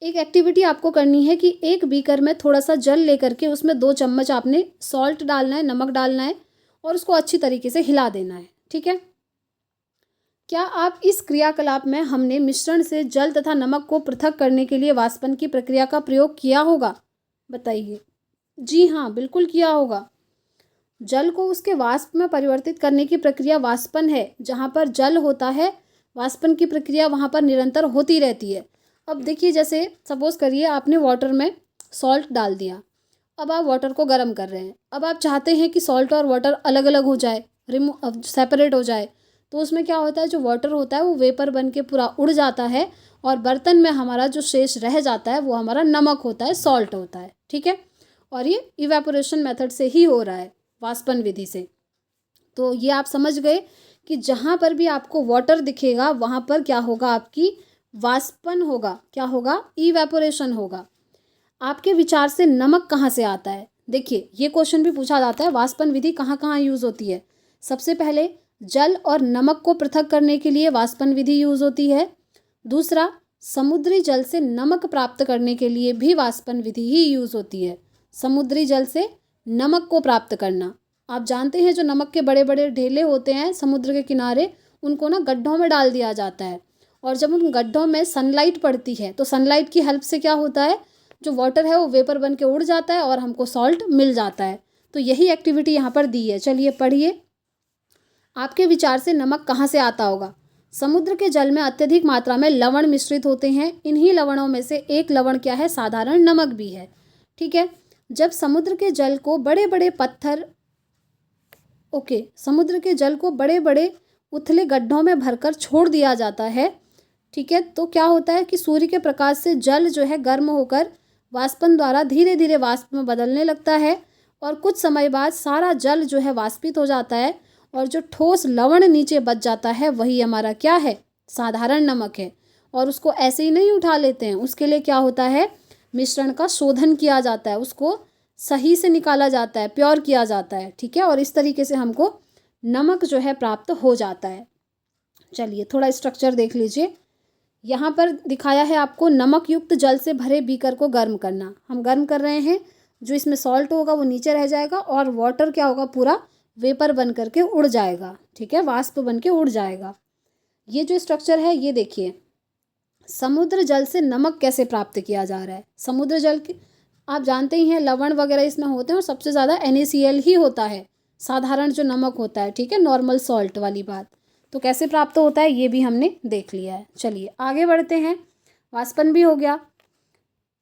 एक एक्टिविटी आपको करनी है कि एक बीकर में थोड़ा सा जल लेकर के उसमें 2 चम्मच आपने सॉल्ट डालना है, नमक डालना है और उसको अच्छी तरीके से हिला देना है। ठीक है। क्या आप इस क्रियाकलाप में हमने मिश्रण से जल तथा नमक को पृथक करने के लिए वाष्पन की प्रक्रिया का प्रयोग किया होगा? बताइए। जी हाँ, बिल्कुल किया होगा। जल को उसके वाष्प में परिवर्तित करने की प्रक्रिया वाष्पन है। जहाँ पर जल होता है, वाष्पन की प्रक्रिया वहाँ पर निरंतर होती रहती है। अब देखिए, जैसे सपोज करिए आपने वाटर में सॉल्ट डाल दिया। अब आप वाटर को गर्म कर रहे हैं। अब आप चाहते हैं कि सॉल्ट और वाटर अलग अलग हो जाए, सेपरेट हो जाए। तो उसमें क्या होता है, जो वाटर होता है वो वेपर बन के पूरा उड़ जाता है और बर्तन में हमारा जो शेष रह जाता है वो हमारा नमक होता है, सॉल्ट होता है। ठीक है। और ये इवेपोरेशन मेथड से ही हो रहा है, वाष्पन विधि से। तो ये आप समझ गए कि जहाँ पर भी आपको वाटर दिखेगा वहाँ पर क्या होगा, आपकी वाष्पन होगा। क्या होगा? इवेपोरेशन होगा। आपके विचार से नमक कहाँ से आता है? देखिए, ये क्वेश्चन भी पूछा जाता है, वाष्पन विधि कहाँ कहाँ यूज़ होती है। सबसे पहले जल और नमक को पृथक करने के लिए वाष्पन विधि यूज़ होती है। दूसरा, समुद्री जल से नमक प्राप्त करने के लिए भी वाष्पन विधि ही यूज़ होती है। समुद्री जल से नमक को प्राप्त करना, आप जानते हैं जो नमक के बड़े बड़े ढेले होते हैं समुद्र के किनारे, उनको ना गड्ढों में डाल दिया जाता है। और जब उन गड्ढों में सनलाइट पड़ती है तो सनलाइट की हेल्प से क्या होता है, जो वाटर है वो वेपर बन के उड़ जाता है और हमको सॉल्ट मिल जाता है। तो यही एक्टिविटी यहाँ पर दी है। चलिए पढ़िए। आपके विचार से नमक कहाँ से आता होगा? समुद्र के जल में अत्यधिक मात्रा में लवण मिश्रित होते हैं। इन्हीं लवणों में से एक लवण क्या है? साधारण नमक भी है। ठीक है। जब समुद्र के जल को बड़े बड़े पत्थर समुद्र के जल को बड़े बड़े उथले गड्ढों में भरकर छोड़ दिया जाता है। ठीक है। तो क्या होता है कि सूर्य के प्रकाश से जल जो है गर्म होकर वाष्पन द्वारा धीरे धीरे वाष्प में बदलने लगता है और कुछ समय बाद सारा जल जो है वाष्पित हो जाता है और जो ठोस लवण नीचे बच जाता है वही हमारा क्या है? साधारण नमक है। और उसको ऐसे ही नहीं उठा लेते हैं, उसके लिए क्या होता है, मिश्रण का शोधन किया जाता है, उसको सही से निकाला जाता है, प्योर किया जाता है। ठीक है। और इस तरीके से हमको नमक जो है प्राप्त हो जाता है। चलिए थोड़ा स्ट्रक्चर देख लीजिए। यहाँ पर दिखाया है आपको नमक युक्त जल से भरे बीकर को गर्म करना। हम गर्म कर रहे हैं, जो इसमें सॉल्ट होगा वो नीचे रह जाएगा और वाटर क्या होगा, पूरा वेपर बन करके उड़ जाएगा। ठीक है, वाष्प बन के उड़ जाएगा। ये जो स्ट्रक्चर है ये देखिए, समुद्र जल से नमक कैसे प्राप्त किया जा रहा है। समुद्र जल की आप जानते ही हैं लवण वगैरह इसमें होते हैं और सबसे ज़्यादा NaCl ही होता है, साधारण जो नमक होता है। ठीक है, नॉर्मल सॉल्ट वाली बात। तो कैसे प्राप्त होता है ये भी हमने देख लिया है। चलिए आगे बढ़ते हैं। वाष्पन भी हो गया।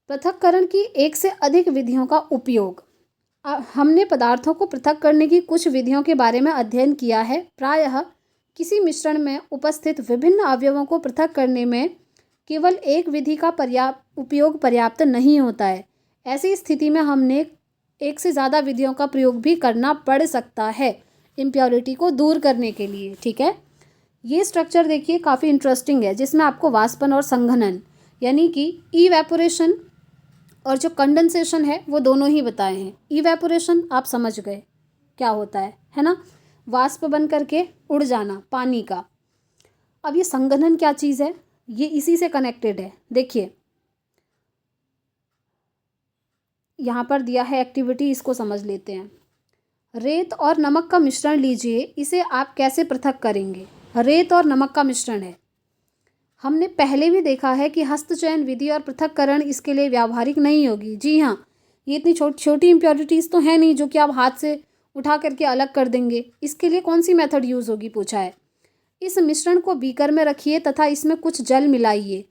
पृथक्करण की एक से अधिक विधियों का उपयोग। हमने पदार्थों को पृथक करने की कुछ विधियों के बारे में अध्ययन किया है। प्रायः किसी मिश्रण में उपस्थित विभिन्न अवयवों को पृथक करने में केवल एक विधि का उपयोग पर्याप्त नहीं होता है। ऐसी स्थिति में हमने एक से ज़्यादा विधियों का प्रयोग भी करना पड़ सकता है इम्प्योरिटी को दूर करने के लिए। ठीक है, ये स्ट्रक्चर देखिए काफ़ी इंटरेस्टिंग है, जिसमें आपको वाष्पन और संघनन यानी कि इवेपोरेशन और जो कंडेंसेशन है वो दोनों ही बताए हैं। इवेपोरेशन आप समझ गए क्या होता है ना, वाष्प बन करके उड़ जाना पानी का। अब ये संघनन क्या चीज़ है, ये इसी से कनेक्टेड है। देखिए यहाँ पर दिया है एक्टिविटी, इसको समझ लेते हैं। रेत और नमक का मिश्रण लीजिए, इसे आप कैसे पृथक करेंगे। रेत और नमक का मिश्रण है। हमने पहले भी देखा है कि हस्तचयन विधि और पृथक्करण इसके लिए व्यावहारिक नहीं होगी। जी हाँ, ये इतनी छोटी इम्प्योरिटीज़ तो है नहीं जो कि आप हाथ से उठा करके अलग कर देंगे। इसके लिए कौन सी मेथड यूज़ होगी पूछा है। इस मिश्रण को बीकर में रखिए तथा इसमें कुछ जल मिलाइए।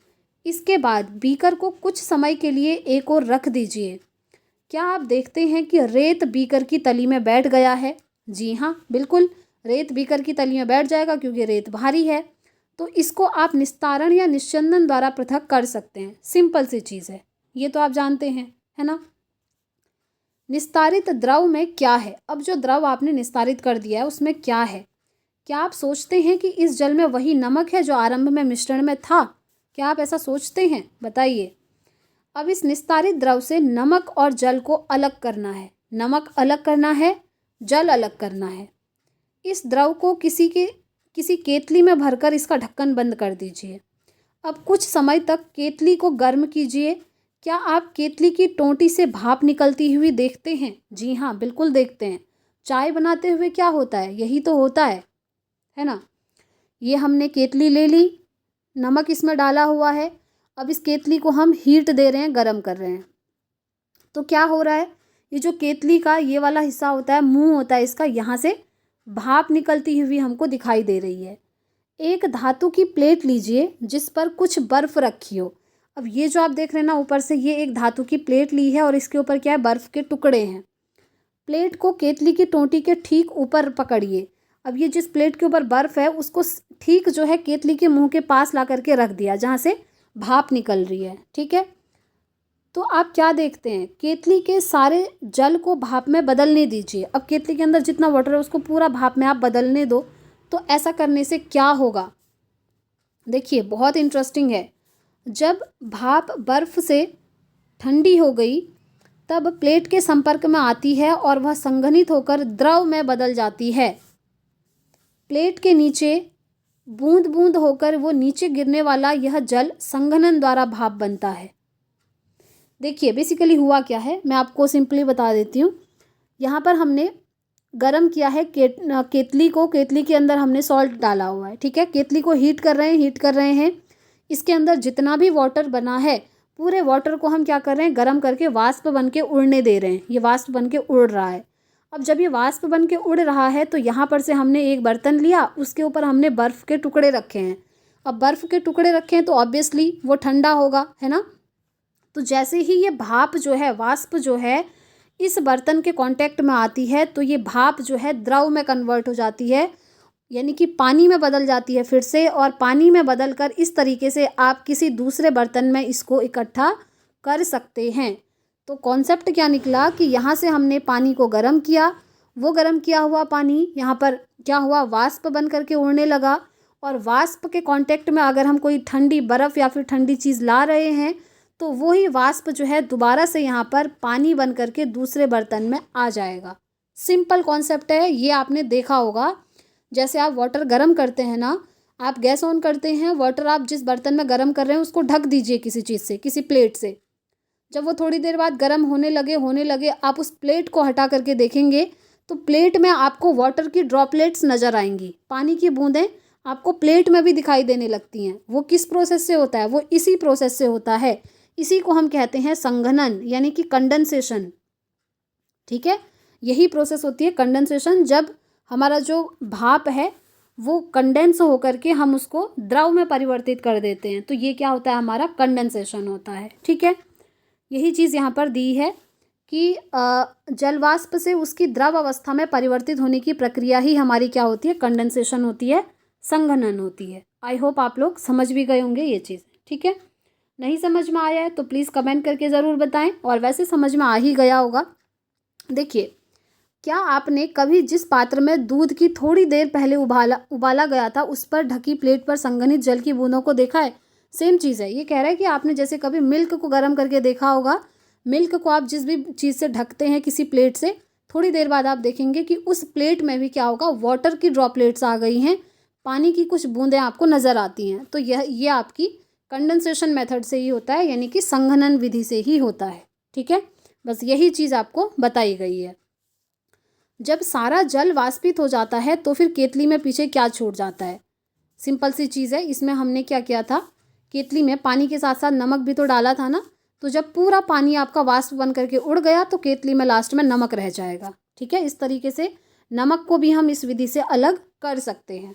इसके बाद बीकर को कुछ समय के लिए एक ओर रख दीजिए। क्या आप देखते हैं कि रेत बीकर की तली में बैठ गया है? जी हाँ, बिल्कुल रेत बीकर की तली में बैठ जाएगा क्योंकि रेत भारी है। तो इसको आप निस्तारण या निस्यंदन द्वारा पृथक कर सकते हैं। सिंपल सी चीज़ है, ये तो आप जानते हैं, है ना। निस्तारित द्रव में क्या है। अब जो द्रव आपने निस्तारित कर दिया है उसमें क्या है। क्या आप सोचते हैं कि इस जल में वही नमक है जो आरंभ में मिश्रण में था। क्या आप ऐसा सोचते हैं, बताइए। अब इस निस्तारित द्रव से नमक और जल को अलग करना है। नमक अलग करना है, जल अलग करना है। इस द्रव को किसी केतली में भरकर इसका ढक्कन बंद कर दीजिए। अब कुछ समय तक केतली को गर्म कीजिए। क्या आप केतली की टोंटी से भाप निकलती हुई देखते हैं। जी हाँ, बिल्कुल देखते हैं। चाय बनाते हुए क्या होता है, यही तो होता है ना। ये हमने केतली ले ली, नमक इसमें डाला हुआ है। अब इस केतली को हम हीट दे रहे हैं, गर्म कर रहे हैं। तो क्या हो रहा है, ये जो केतली का ये वाला हिस्सा होता है, मुंह होता है इसका, यहाँ से भाप निकलती हुई हमको दिखाई दे रही है। एक धातु की प्लेट लीजिए जिस पर कुछ बर्फ़ रखी हो। अब ये जो आप देख रहे हैं ना ऊपर से, ये एक धातु की प्लेट ली है और इसके ऊपर क्या है, बर्फ़ के टुकड़े हैं। प्लेट को केतली की टोंटी के ठीक ऊपर पकड़िए। अब ये जिस प्लेट के ऊपर बर्फ़ है उसको ठीक जो है केतली के मुंह के पास ला करके रख दिया जहाँ से भाप निकल रही है। ठीक है, तो आप क्या देखते हैं, केतली के सारे जल को भाप में बदलने दीजिए। अब केतली के अंदर जितना वाटर है उसको पूरा भाप में आप बदलने दो। तो ऐसा करने से क्या होगा, देखिए बहुत इंटरेस्टिंग है। जब भाप बर्फ़ से ठंडी हो गई तब प्लेट के संपर्क में आती है और वह संघनित होकर द्रव में बदल जाती है। प्लेट के नीचे बूंद बूंद होकर वो नीचे गिरने वाला यह जल संघनन द्वारा भाप बनता है। देखिए बेसिकली हुआ क्या है, मैं आपको सिंपली बता देती हूँ। यहाँ पर हमने गरम किया है केतली को, केतली के अंदर हमने सॉल्ट डाला हुआ है। ठीक है, केतली को हीट कर रहे हैं। इसके अंदर जितना भी वाटर बना है पूरे वाटर को हम क्या कर रहे हैं, गरम करके वाष्प बन के उड़ने दे रहे हैं। ये वाष्प बन के उड़ रहा है। अब जब ये वाष्प बन के उड़ रहा है तो यहाँ पर से हमने एक बर्तन लिया, उसके ऊपर हमने बर्फ़ के टुकड़े रखे हैं। अब बर्फ़ के टुकड़े रखे हैं तो ऑब्वियसली वो ठंडा होगा, है ना। तो जैसे ही ये भाप जो है, वाष्प जो है इस बर्तन के कांटेक्ट में आती है तो ये भाप जो है द्रव में कन्वर्ट हो जाती है, यानी कि पानी में बदल जाती है फिर से। और पानी में बदल कर इस तरीके से आप किसी दूसरे बर्तन में इसको इकट्ठा कर सकते हैं। तो कॉन्सेप्ट क्या निकला कि यहाँ से हमने पानी को गर्म किया, वो गर्म किया हुआ पानी यहाँ पर क्या हुआ, वाष्प बन करके उड़ने लगा। और वाष्प के कांटेक्ट में अगर हम कोई ठंडी बर्फ़ या फिर ठंडी चीज़ ला रहे हैं तो वही वाष्प जो है दोबारा से यहाँ पर पानी बन करके दूसरे बर्तन में आ जाएगा। सिंपल कॉन्सेप्ट है, ये आपने देखा होगा। जैसे आप वाटर गर्म करते हैं ना, आप गैस ऑन करते हैं, वाटर आप जिस बर्तन में गर्म कर रहे हैं उसको ढक दीजिए किसी चीज़ से, किसी प्लेट से। जब वो थोड़ी देर बाद गर्म होने लगे आप उस प्लेट को हटा करके देखेंगे तो प्लेट में आपको वाटर की ड्रॉपलेट्स नज़र आएंगी, पानी की बूंदें आपको प्लेट में भी दिखाई देने लगती हैं। वो किस प्रोसेस से होता है, वो इसी प्रोसेस से होता है। इसी को हम कहते हैं संघनन, यानी कि कंडेंसेशन। ठीक है, यही प्रोसेस होती है कंडेंसेशन, जब हमारा जो भाप है वो कंडेंस होकर के हम उसको द्रव में परिवर्तित कर देते हैं। तो ये क्या होता है, हमारा कंडेंसेशन होता है। ठीक है, यही चीज़ यहाँ पर दी है कि जल वाष्प से उसकी द्रव अवस्था में परिवर्तित होने की प्रक्रिया ही हमारी क्या होती है, कंडेंसेशन होती है, संघनन होती है। आई होप आप लोग समझ भी गए होंगे ये चीज़। ठीक है, नहीं समझ में आया है तो प्लीज़ कमेंट करके ज़रूर बताएं, और वैसे समझ में आ ही गया होगा। देखिए, क्या आपने कभी जिस पात्र में दूध की थोड़ी देर पहले उबाला गया था उस पर ढकी प्लेट पर संघनित जल की बूंदों को देखा है। सेम चीज़ है, ये कह रहा है कि आपने जैसे कभी मिल्क को गर्म करके देखा होगा। मिल्क को आप जिस भी चीज़ से ढकते हैं किसी प्लेट से, थोड़ी देर बाद आप देखेंगे कि उस प्लेट में भी क्या होगा, वाटर की ड्रॉपलेट्स आ गई हैं, पानी की कुछ बूंदें आपको नज़र आती हैं। तो ये आपकी कंडेंसेशन मेथड से ही होता है, यानी कि संघनन विधि से ही होता है। ठीक है, बस यही चीज़ आपको बताई गई है। जब सारा जल वाष्पित हो जाता है तो फिर केतली में पीछे क्या छूट जाता है। सिंपल सी चीज़ है, इसमें हमने क्या किया था, केतली में पानी के साथ साथ नमक भी तो डाला था ना। तो जब पूरा पानी आपका वाष्प बन करके उड़ गया तो केतली में लास्ट में नमक रह जाएगा। ठीक है, इस तरीके से नमक को भी हम इस विधि से अलग कर सकते हैं।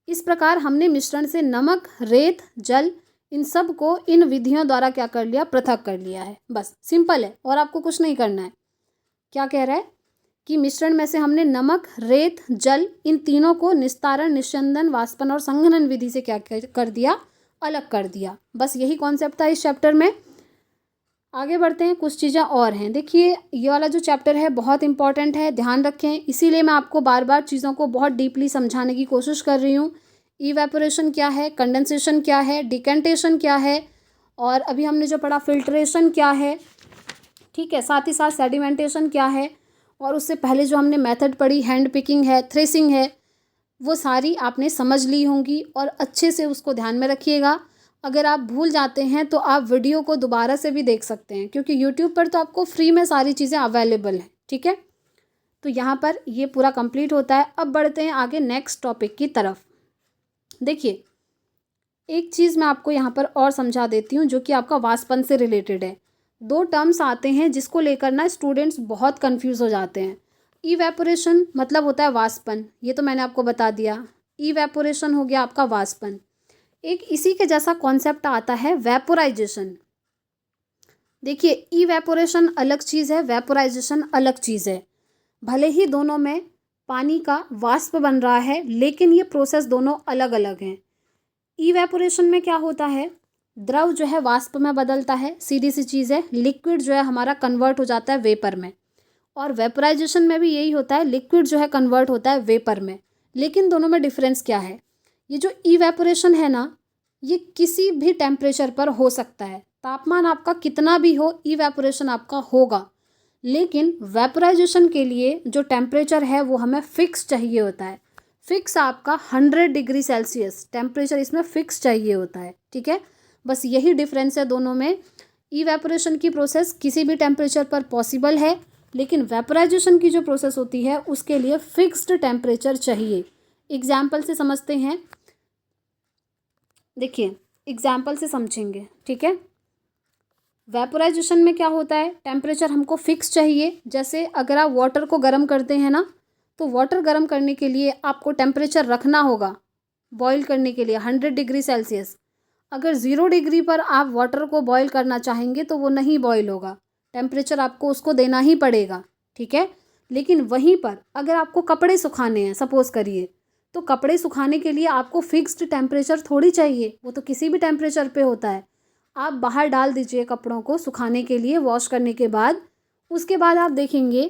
इस प्रकार हमने मिश्रण से नमक, रेत, जल, इन सब को इन विधियों द्वारा क्या कर लिया, पृथक कर लिया है। बस सिंपल है, और आपको कुछ नहीं करना है। क्या कह रहा है कि मिश्रण में से हमने नमक, रेत, जल, इन तीनों को निस्तारण, निस्यंदन, वाष्पन और संघनन विधि से क्या कर दिया, अलग कर दिया। बस यही कॉन्सेप्ट था इस चैप्टर में। आगे बढ़ते हैं, कुछ चीज़ें और हैं। देखिए ये वाला जो चैप्टर है बहुत इंपॉर्टेंट है, ध्यान रखें, इसीलिए मैं आपको बार बार चीज़ों को बहुत डीपली समझाने की कोशिश कर रही हूँ। इवेपोरेशन क्या है, कंडेंसेशन क्या है, डिकेंटेशन क्या है, और अभी हमने जो पढ़ा फिल्ट्रेशन क्या है, ठीक है, साथ ही साथ सेडिमेंटेशन क्या है, और उससे पहले जो हमने मेथड पढ़ी हैंड पिकिंग है, थ्रेसिंग है, वो सारी आपने समझ ली होंगी और अच्छे से उसको ध्यान में रखिएगा। अगर आप भूल जाते हैं तो आप वीडियो को दोबारा से भी देख सकते हैं, क्योंकि यूट्यूब पर तो आपको फ्री में सारी चीज़ें अवेलेबल हैं, ठीक है। तो यहाँ पर ये पूरा कंप्लीट होता है। अब बढ़ते हैं आगे नेक्स्ट टॉपिक की तरफ। देखिए एक चीज़ मैं आपको यहाँ पर और समझा देती हूँ जो कि आपका वाष्पन से रिलेटेड है। दो टर्म्स आते हैं जिसको लेकर ना स्टूडेंट्स बहुत कंफ्यूज हो जाते हैं। इवेपोरेशन मतलब होता है वाष्पन, ये तो मैंने आपको बता दिया। इवेपोरेशन हो गया आपका वाष्पन। एक इसी के जैसा कॉन्सेप्ट आता है वेपोराइजेशन। देखिए इवेपोरेशन अलग चीज़ है, वेपोराइजेशन अलग चीज़ है। भले ही दोनों में पानी का वाष्प बन रहा है, लेकिन ये प्रोसेस दोनों अलग अलग हैं। इवेपोरेशन में क्या होता है, द्रव जो है वाष्प में बदलता है, सीधी सी चीज़ है। लिक्विड जो है हमारा कन्वर्ट हो जाता है वेपर में, और वेपराइजेशन में भी यही होता है, लिक्विड जो है कन्वर्ट होता है वेपर में। लेकिन दोनों में डिफरेंस क्या है, ये जो इवेपोरेशन है ना, ये किसी भी टेम्परेचर पर हो सकता है। तापमान आपका कितना भी हो, इवेपोरेशन आपका होगा। लेकिन वेपराइजेशन के लिए जो टेम्परेचर है वो हमें फिक्स चाहिए होता है। फिक्स आपका 100 डिग्री सेल्सियस टेम्परेचर इसमें फिक्स चाहिए होता है, ठीक है। बस यही डिफरेंस है दोनों में। इवेपोरेशन की प्रोसेस किसी भी टेम्परेचर पर पॉसिबल है, लेकिन वेपराइजेशन की जो प्रोसेस होती है उसके लिए फिक्स्ड टेम्परेचर चाहिए। एग्जाम्पल से समझते हैं, देखिए एग्जाम्पल से समझेंगे, ठीक है। वेपोराइजेशन में क्या होता है, टेम्परेचर हमको फिक्स चाहिए। जैसे अगर आप वाटर को गर्म करते हैं ना, तो वाटर गर्म करने के लिए आपको टेम्परेचर रखना होगा, बॉईल करने के लिए 100 डिग्री सेल्सियस। अगर 0 डिग्री पर आप वाटर को बॉईल करना चाहेंगे तो वो नहीं बॉईल होगा, टेम्परेचर आपको उसको देना ही पड़ेगा, ठीक है। लेकिन वहीं पर अगर आपको कपड़े सुखाने हैं सपोज़ करिए, तो कपड़े सुखाने के लिए आपको फिक्स्ड टेम्परेचर थोड़ी चाहिए, वो तो किसी भी टेम्परेचर पे होता है। आप बाहर डाल दीजिए कपड़ों को सुखाने के लिए, वॉश करने के बाद, उसके बाद आप देखेंगे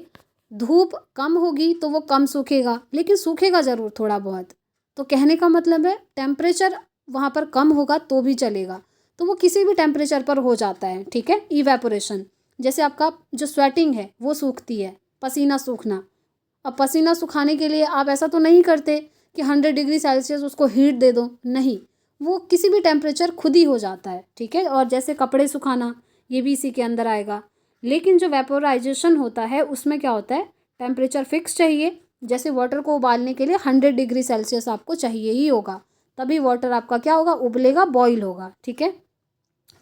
धूप कम होगी तो वो कम सूखेगा, लेकिन सूखेगा ज़रूर थोड़ा बहुत। तो कहने का मतलब है टेम्परेचर वहाँ पर कम होगा तो भी चलेगा, तो वो किसी भी टेम्परेचर पर हो जाता है, ठीक है। इवेपोरेशन जैसे आपका जो स्वेटिंग है वो सूखती है, पसीना सूखना। अब पसीना सुखाने के लिए आप ऐसा तो नहीं करते कि 100 डिग्री सेल्सियस उसको हीट दे दो, नहीं, वो किसी भी टेम्परेचर खुद ही हो जाता है, ठीक है। और जैसे कपड़े सुखाना, ये भी इसी के अंदर आएगा। लेकिन जो वेपोराइजेशन होता है उसमें क्या होता है, टेम्परेचर फिक्स चाहिए। जैसे वाटर को उबालने के लिए 100 डिग्री सेल्सियस आपको चाहिए ही होगा, तभी वाटर आपका क्या होगा, उबलेगा, बॉईल होगा, ठीक है।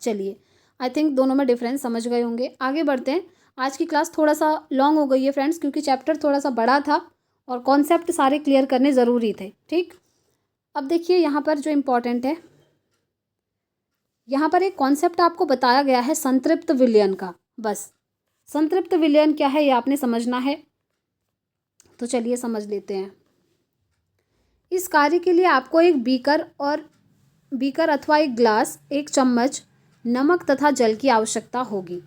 चलिए, आई थिंक दोनों में डिफरेंस समझ गए होंगे। आगे बढ़ते हैं। आज की क्लास थोड़ा सा लॉन्ग हो गई है फ्रेंड्स, क्योंकि चैप्टर थोड़ा सा बड़ा था और कॉन्सेप्ट सारे क्लियर करने ज़रूरी थे, ठीक। अब देखिए यहाँ पर जो इम्पोर्टेंट है, यहाँ पर एक कॉन्सेप्ट आपको बताया गया है संतृप्त विलयन का। बस संतृप्त विलयन क्या है ये आपने समझना है, तो चलिए समझ लेते हैं। इस कार्य के लिए आपको एक बीकर अथवा एक ग्लास, एक चम्मच नमक तथा जल की आवश्यकता होगी।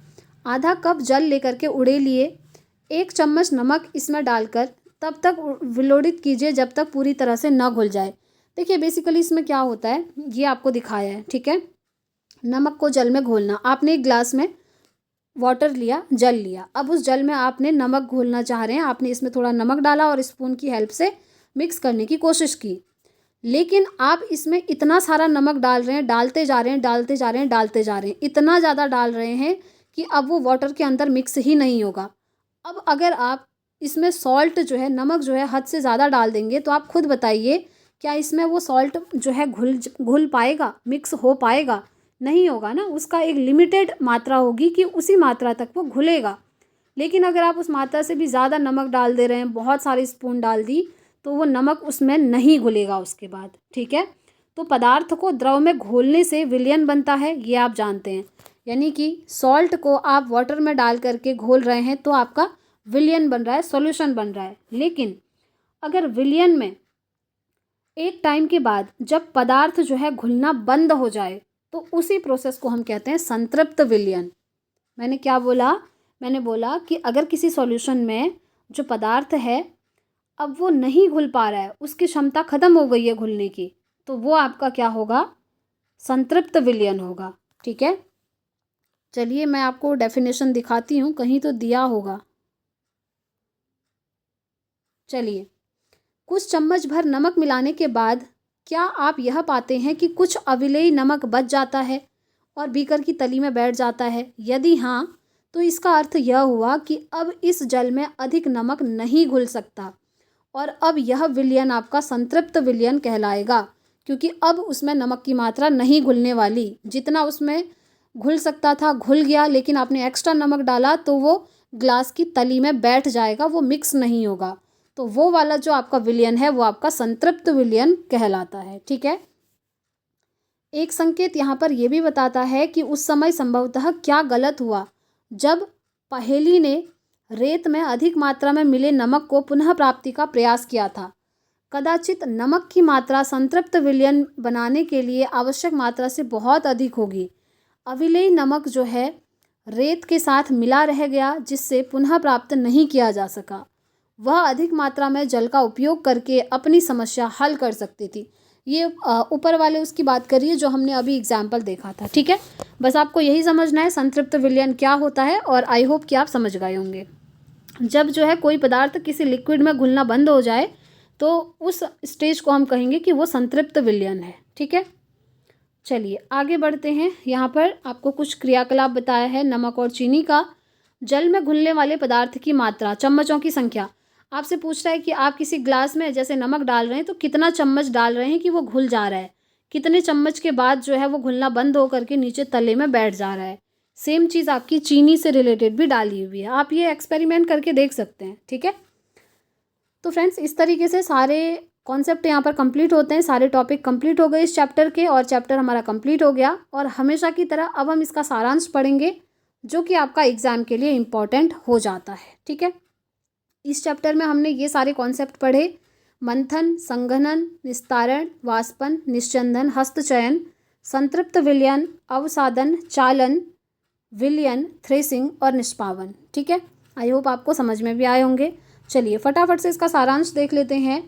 आधा कप जल लेकर के उड़ेलिए, 1 चम्मच नमक इसमें डालकर तब तक विलोड़ित कीजिए जब तक पूरी तरह से न घुल जाए। देखिए बेसिकली इसमें क्या होता है ये आपको दिखाया है, ठीक है। नमक को जल में घोलना, आपने एक ग्लास में वाटर लिया, जल लिया, अब उस जल में आपने नमक घोलना चाह रहे हैं, आपने इसमें थोड़ा नमक डाला और स्पून की हेल्प से मिक्स करने की कोशिश की। लेकिन आप इसमें इतना सारा नमक डाल रहे हैं, डालते जा रहे हैं, डालते जा रहे हैं, डालते जा रहे हैं, इतना ज़्यादा डाल रहे हैं कि अब वो वाटर के अंदर मिक्स ही नहीं होगा। अब अगर आप इसमें सॉल्ट जो है, नमक जो है हद से ज़्यादा डाल देंगे, तो आप खुद बताइए क्या इसमें वो सॉल्ट जो है घुल पाएगा, मिक्स हो पाएगा? नहीं होगा ना। उसका एक लिमिटेड मात्रा होगी कि उसी मात्रा तक वो घुलेगा। लेकिन अगर आप उस मात्रा से भी ज़्यादा नमक डाल दे रहे हैं, बहुत सारी स्पून डाल दी, तो वो नमक उसमें नहीं घुलेगा उसके बाद, ठीक है। तो पदार्थ को द्रव में घोलने से विलयन बनता है, ये आप जानते हैं। यानी कि सॉल्ट को आप वाटर में डाल करके घोल रहे हैं तो आपका विलयन बन रहा है, सॉल्यूशन बन रहा है। लेकिन अगर विलयन में एक टाइम के बाद जब पदार्थ जो है घुलना बंद हो जाए, तो उसी प्रोसेस को हम कहते हैं संतृप्त विलयन। मैंने क्या बोला? मैंने बोला कि अगर किसी सॉल्यूशन में जो पदार्थ है अब वो नहीं घुल पा रहा है, उसकी क्षमता ख़त्म हो गई है घुलने की, तो वो आपका क्या होगा? संतृप्त विलयन होगा। ठीक है, चलिए मैं आपको डेफिनेशन दिखाती हूँ, कहीं तो दिया होगा। चलिए, कुछ चम्मच भर नमक मिलाने के बाद क्या आप यह पाते हैं कि कुछ अविलेय नमक बच जाता है और बीकर की तली में बैठ जाता है? यदि हाँ, तो इसका अर्थ यह हुआ कि अब इस जल में अधिक नमक नहीं घुल सकता और अब यह विलयन आपका संतृप्त विलयन कहलाएगा, क्योंकि अब उसमें नमक की मात्रा नहीं घुलने वाली। जितना उसमें घुल सकता था घुल गया, लेकिन आपने एक्स्ट्रा नमक डाला तो वो ग्लास की तली में बैठ जाएगा, वो मिक्स नहीं होगा। तो वो वाला जो आपका विलयन है वो आपका संतृप्त विलयन कहलाता है। ठीक है, एक संकेत यहाँ पर यह भी बताता है कि उस समय संभवतः क्या गलत हुआ जब पहेली ने रेत में अधिक मात्रा में मिले नमक को पुनः प्राप्ति का प्रयास किया था। कदाचित नमक की मात्रा संतृप्त विलयन बनाने के लिए आवश्यक मात्रा से बहुत अधिक होगी। अविलेय नमक जो है रेत के साथ मिला रह गया, जिससे पुनः प्राप्त नहीं किया जा सका। वह अधिक मात्रा में जल का उपयोग करके अपनी समस्या हल कर सकती थी। ये ऊपर वाले उसकी बात करिए जो हमने अभी एग्जाम्पल देखा था। ठीक है, बस आपको यही समझना है संतृप्त विलयन क्या होता है, और आई होप कि आप समझ गए होंगे। जब जो है कोई पदार्थ किसी लिक्विड में घुलना बंद हो जाए तो उस स्टेज को हम कहेंगे कि वो संतृप्त विलयन है। ठीक है, चलिए आगे बढ़ते हैं। यहाँ पर आपको कुछ क्रियाकलाप बताया है नमक और चीनी का। जल में घुलने वाले पदार्थ की मात्रा, चम्मचों की संख्या। आपसे पूछ रहा है कि आप किसी ग्लास में जैसे नमक डाल रहे हैं तो कितना चम्मच डाल रहे हैं कि वो घुल जा रहा है, कितने चम्मच के बाद जो है वो घुलना बंद हो करके नीचे तले में बैठ जा रहा है। सेम चीज़ आपकी चीनी से रिलेटेड भी डाली हुई है, आप ये एक्सपेरिमेंट करके देख सकते हैं। ठीक है, तो फ्रेंड्स इस तरीके से सारे कॉन्सेप्ट यहाँ पर कंप्लीट होते हैं, सारे टॉपिक कंप्लीट हो गए इस चैप्टर के, और चैप्टर हमारा कंप्लीट हो गया। और हमेशा की तरह अब हम इसका सारांश पढ़ेंगे जो कि आपका एग्ज़ाम के लिए इम्पॉर्टेंट हो जाता है। ठीक है, इस चैप्टर में हमने ये सारे कॉन्सेप्ट पढ़े: मंथन, संघनन, निस्तारण, वाष्पन, निश्चंदन, हस्तचयन, संतृप्त विलयन, अवसादन, चालन, विलयन, थ्रेसिंग और निष्पावन। ठीक है, आई होप आपको समझ में भी आए होंगे। चलिए फटाफट से इसका सारांश देख लेते हैं।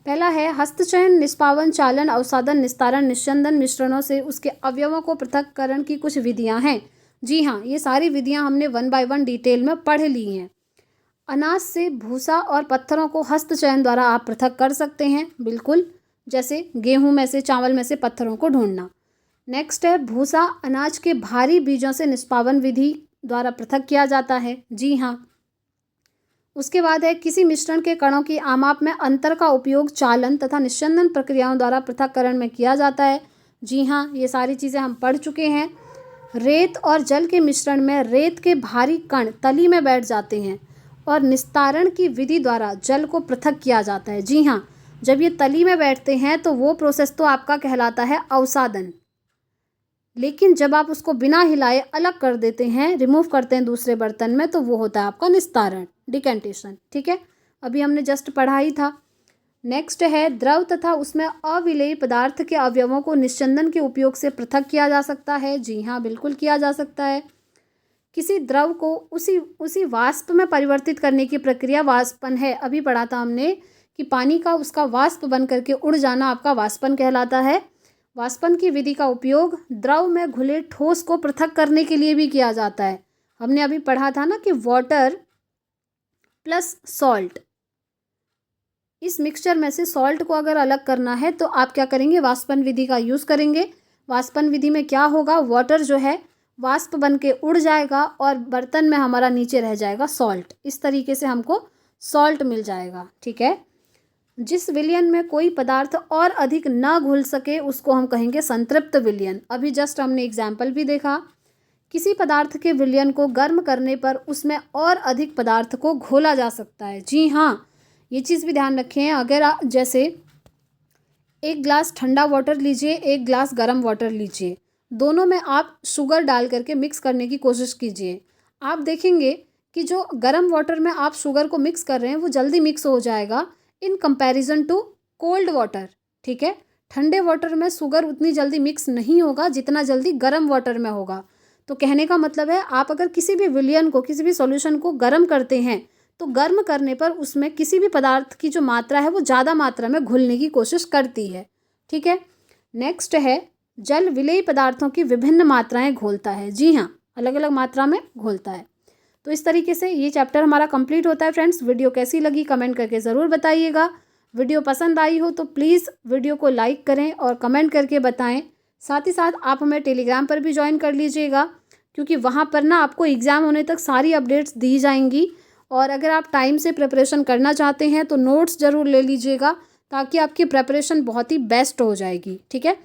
पहला है हस्तचयन, निष्पावन, चालन, अवसादन, निस्तारण, निश्चंदन मिश्रणों से उसके अवयवों को पृथक्करण की कुछ विधियां हैं। जी हाँ, ये सारी विधियां हमने 1 बाय 1 डिटेल में पढ़ ली हैं। अनाज से भूसा और पत्थरों को हस्तचयन द्वारा आप पृथक कर सकते हैं, बिल्कुल, जैसे गेहूं में से, चावल में से पत्थरों को ढूंढना। नेक्स्ट है भूसा अनाज के भारी बीजों से निष्पावन विधि द्वारा पृथक किया जाता है। जी हाँ, उसके बाद है किसी मिश्रण के कणों की आमाप में अंतर का उपयोग चालन तथा निश्चंदन प्रक्रियाओं द्वारा पृथक्करण में किया जाता है। जी हाँ, ये सारी चीज़ें हम पढ़ चुके हैं। रेत और जल के मिश्रण में रेत के भारी कण तली में बैठ जाते हैं और निस्तारण की विधि द्वारा जल को पृथक किया जाता है। जी हाँ, जब ये तली में बैठते हैं तो वो प्रोसेस तो आपका कहलाता है अवसादन, लेकिन जब आप उसको बिना हिलाए अलग कर देते हैं, रिमूव करते हैं दूसरे बर्तन में, तो वो होता है आपका निस्तारण, डिकेंटेशन। ठीक है, अभी हमने जस्ट पढ़ा ही था। नेक्स्ट है द्रव तथा उसमें अविलेय पदार्थ के अवयवों को निश्चंदन के उपयोग से पृथक किया जा सकता है। जी हाँ, बिल्कुल किया जा सकता है। किसी द्रव को उसी वाष्प में परिवर्तित करने की प्रक्रिया वाष्पन है। अभी पढ़ा था हमने कि पानी का उसका वाष्प बन करके उड़ जाना आपका वाष्पन कहलाता है। वाष्पन की विधि का उपयोग द्रव में घुले ठोस को पृथक करने के लिए भी किया जाता है। हमने अभी पढ़ा था ना कि वाटर प्लस सॉल्ट, इस मिक्सचर में से सॉल्ट को अगर अलग करना है तो आप क्या करेंगे, वाष्पन विधि का यूज़ करेंगे। वाष्पन विधि में क्या होगा, वाटर जो है वाष्प बन के उड़ जाएगा और बर्तन में हमारा नीचे रह जाएगा सॉल्ट। इस तरीके से हमको सॉल्ट मिल जाएगा। ठीक है, जिस विलयन में कोई पदार्थ और अधिक न घुल सके उसको हम कहेंगे संतृप्त विलयन। अभी जस्ट हमने एग्जाम्पल भी देखा, किसी पदार्थ के विलयन को गर्म करने पर उसमें और अधिक पदार्थ को घोला जा सकता है। जी हाँ, ये चीज़ भी ध्यान रखें। अगर आप जैसे एक ग्लास ठंडा वाटर लीजिए, एक ग्लास गर्म वाटर लीजिए, दोनों में आप शुगर डाल करके मिक्स करने की कोशिश कीजिए। आप देखेंगे कि जो गर्म वाटर में आप शुगर को मिक्स कर रहे हैं वो जल्दी मिक्स हो जाएगा in comparison to cold water. ठीक है, ठंडे वाटर में शुगर उतनी जल्दी मिक्स नहीं होगा जितना जल्दी गर्म वाटर में होगा। तो कहने का मतलब है आप अगर किसी भी विलयन को, किसी भी सॉल्यूशन को गर्म करते हैं तो गर्म करने पर उसमें किसी भी पदार्थ की जो मात्रा है वो ज़्यादा मात्रा में घुलने की कोशिश करती है। ठीक है। नेक्स्ट है, जल विलेयी पदार्थों की विभिन्न मात्राएं घोलता है। जी हाँ, अलग अलग मात्रा में घोलता है। तो इस तरीके से ये चैप्टर हमारा कंप्लीट होता है। फ्रेंड्स, वीडियो कैसी लगी कमेंट करके ज़रूर बताइएगा। वीडियो पसंद आई हो तो प्लीज़ वीडियो को लाइक करें और कमेंट करके बताएं। साथ ही साथ आप हमें टेलीग्राम पर भी ज्वाइन कर लीजिएगा, क्योंकि वहाँ पर ना आपको एग्ज़ाम होने तक सारी अपडेट्स दी जाएंगी। और अगर आप टाइम से प्रिपरेशन करना चाहते हैं तो नोट्स ज़रूर ले लीजिएगा, ताकि आपकी प्रिपरेशन बहुत ही बेस्ट हो जाएगी। ठीक है।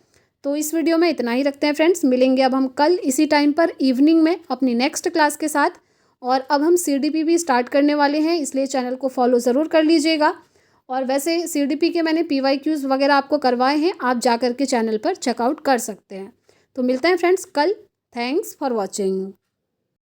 तो इस वीडियो में इतना ही रखते हैं फ्रेंड्स। मिलेंगे अब हम कल इसी टाइम पर इवनिंग में अपनी नेक्स्ट क्लास के साथ। और अब हम CDP भी स्टार्ट करने वाले हैं, इसलिए चैनल को फॉलो ज़रूर कर लीजिएगा। और वैसे CDP के मैंने PYQs वगैरह आपको करवाए हैं, आप जा कर के चैनल पर चेकआउट कर सकते हैं। तो मिलते हैं फ्रेंड्स कल। Thanks for watching.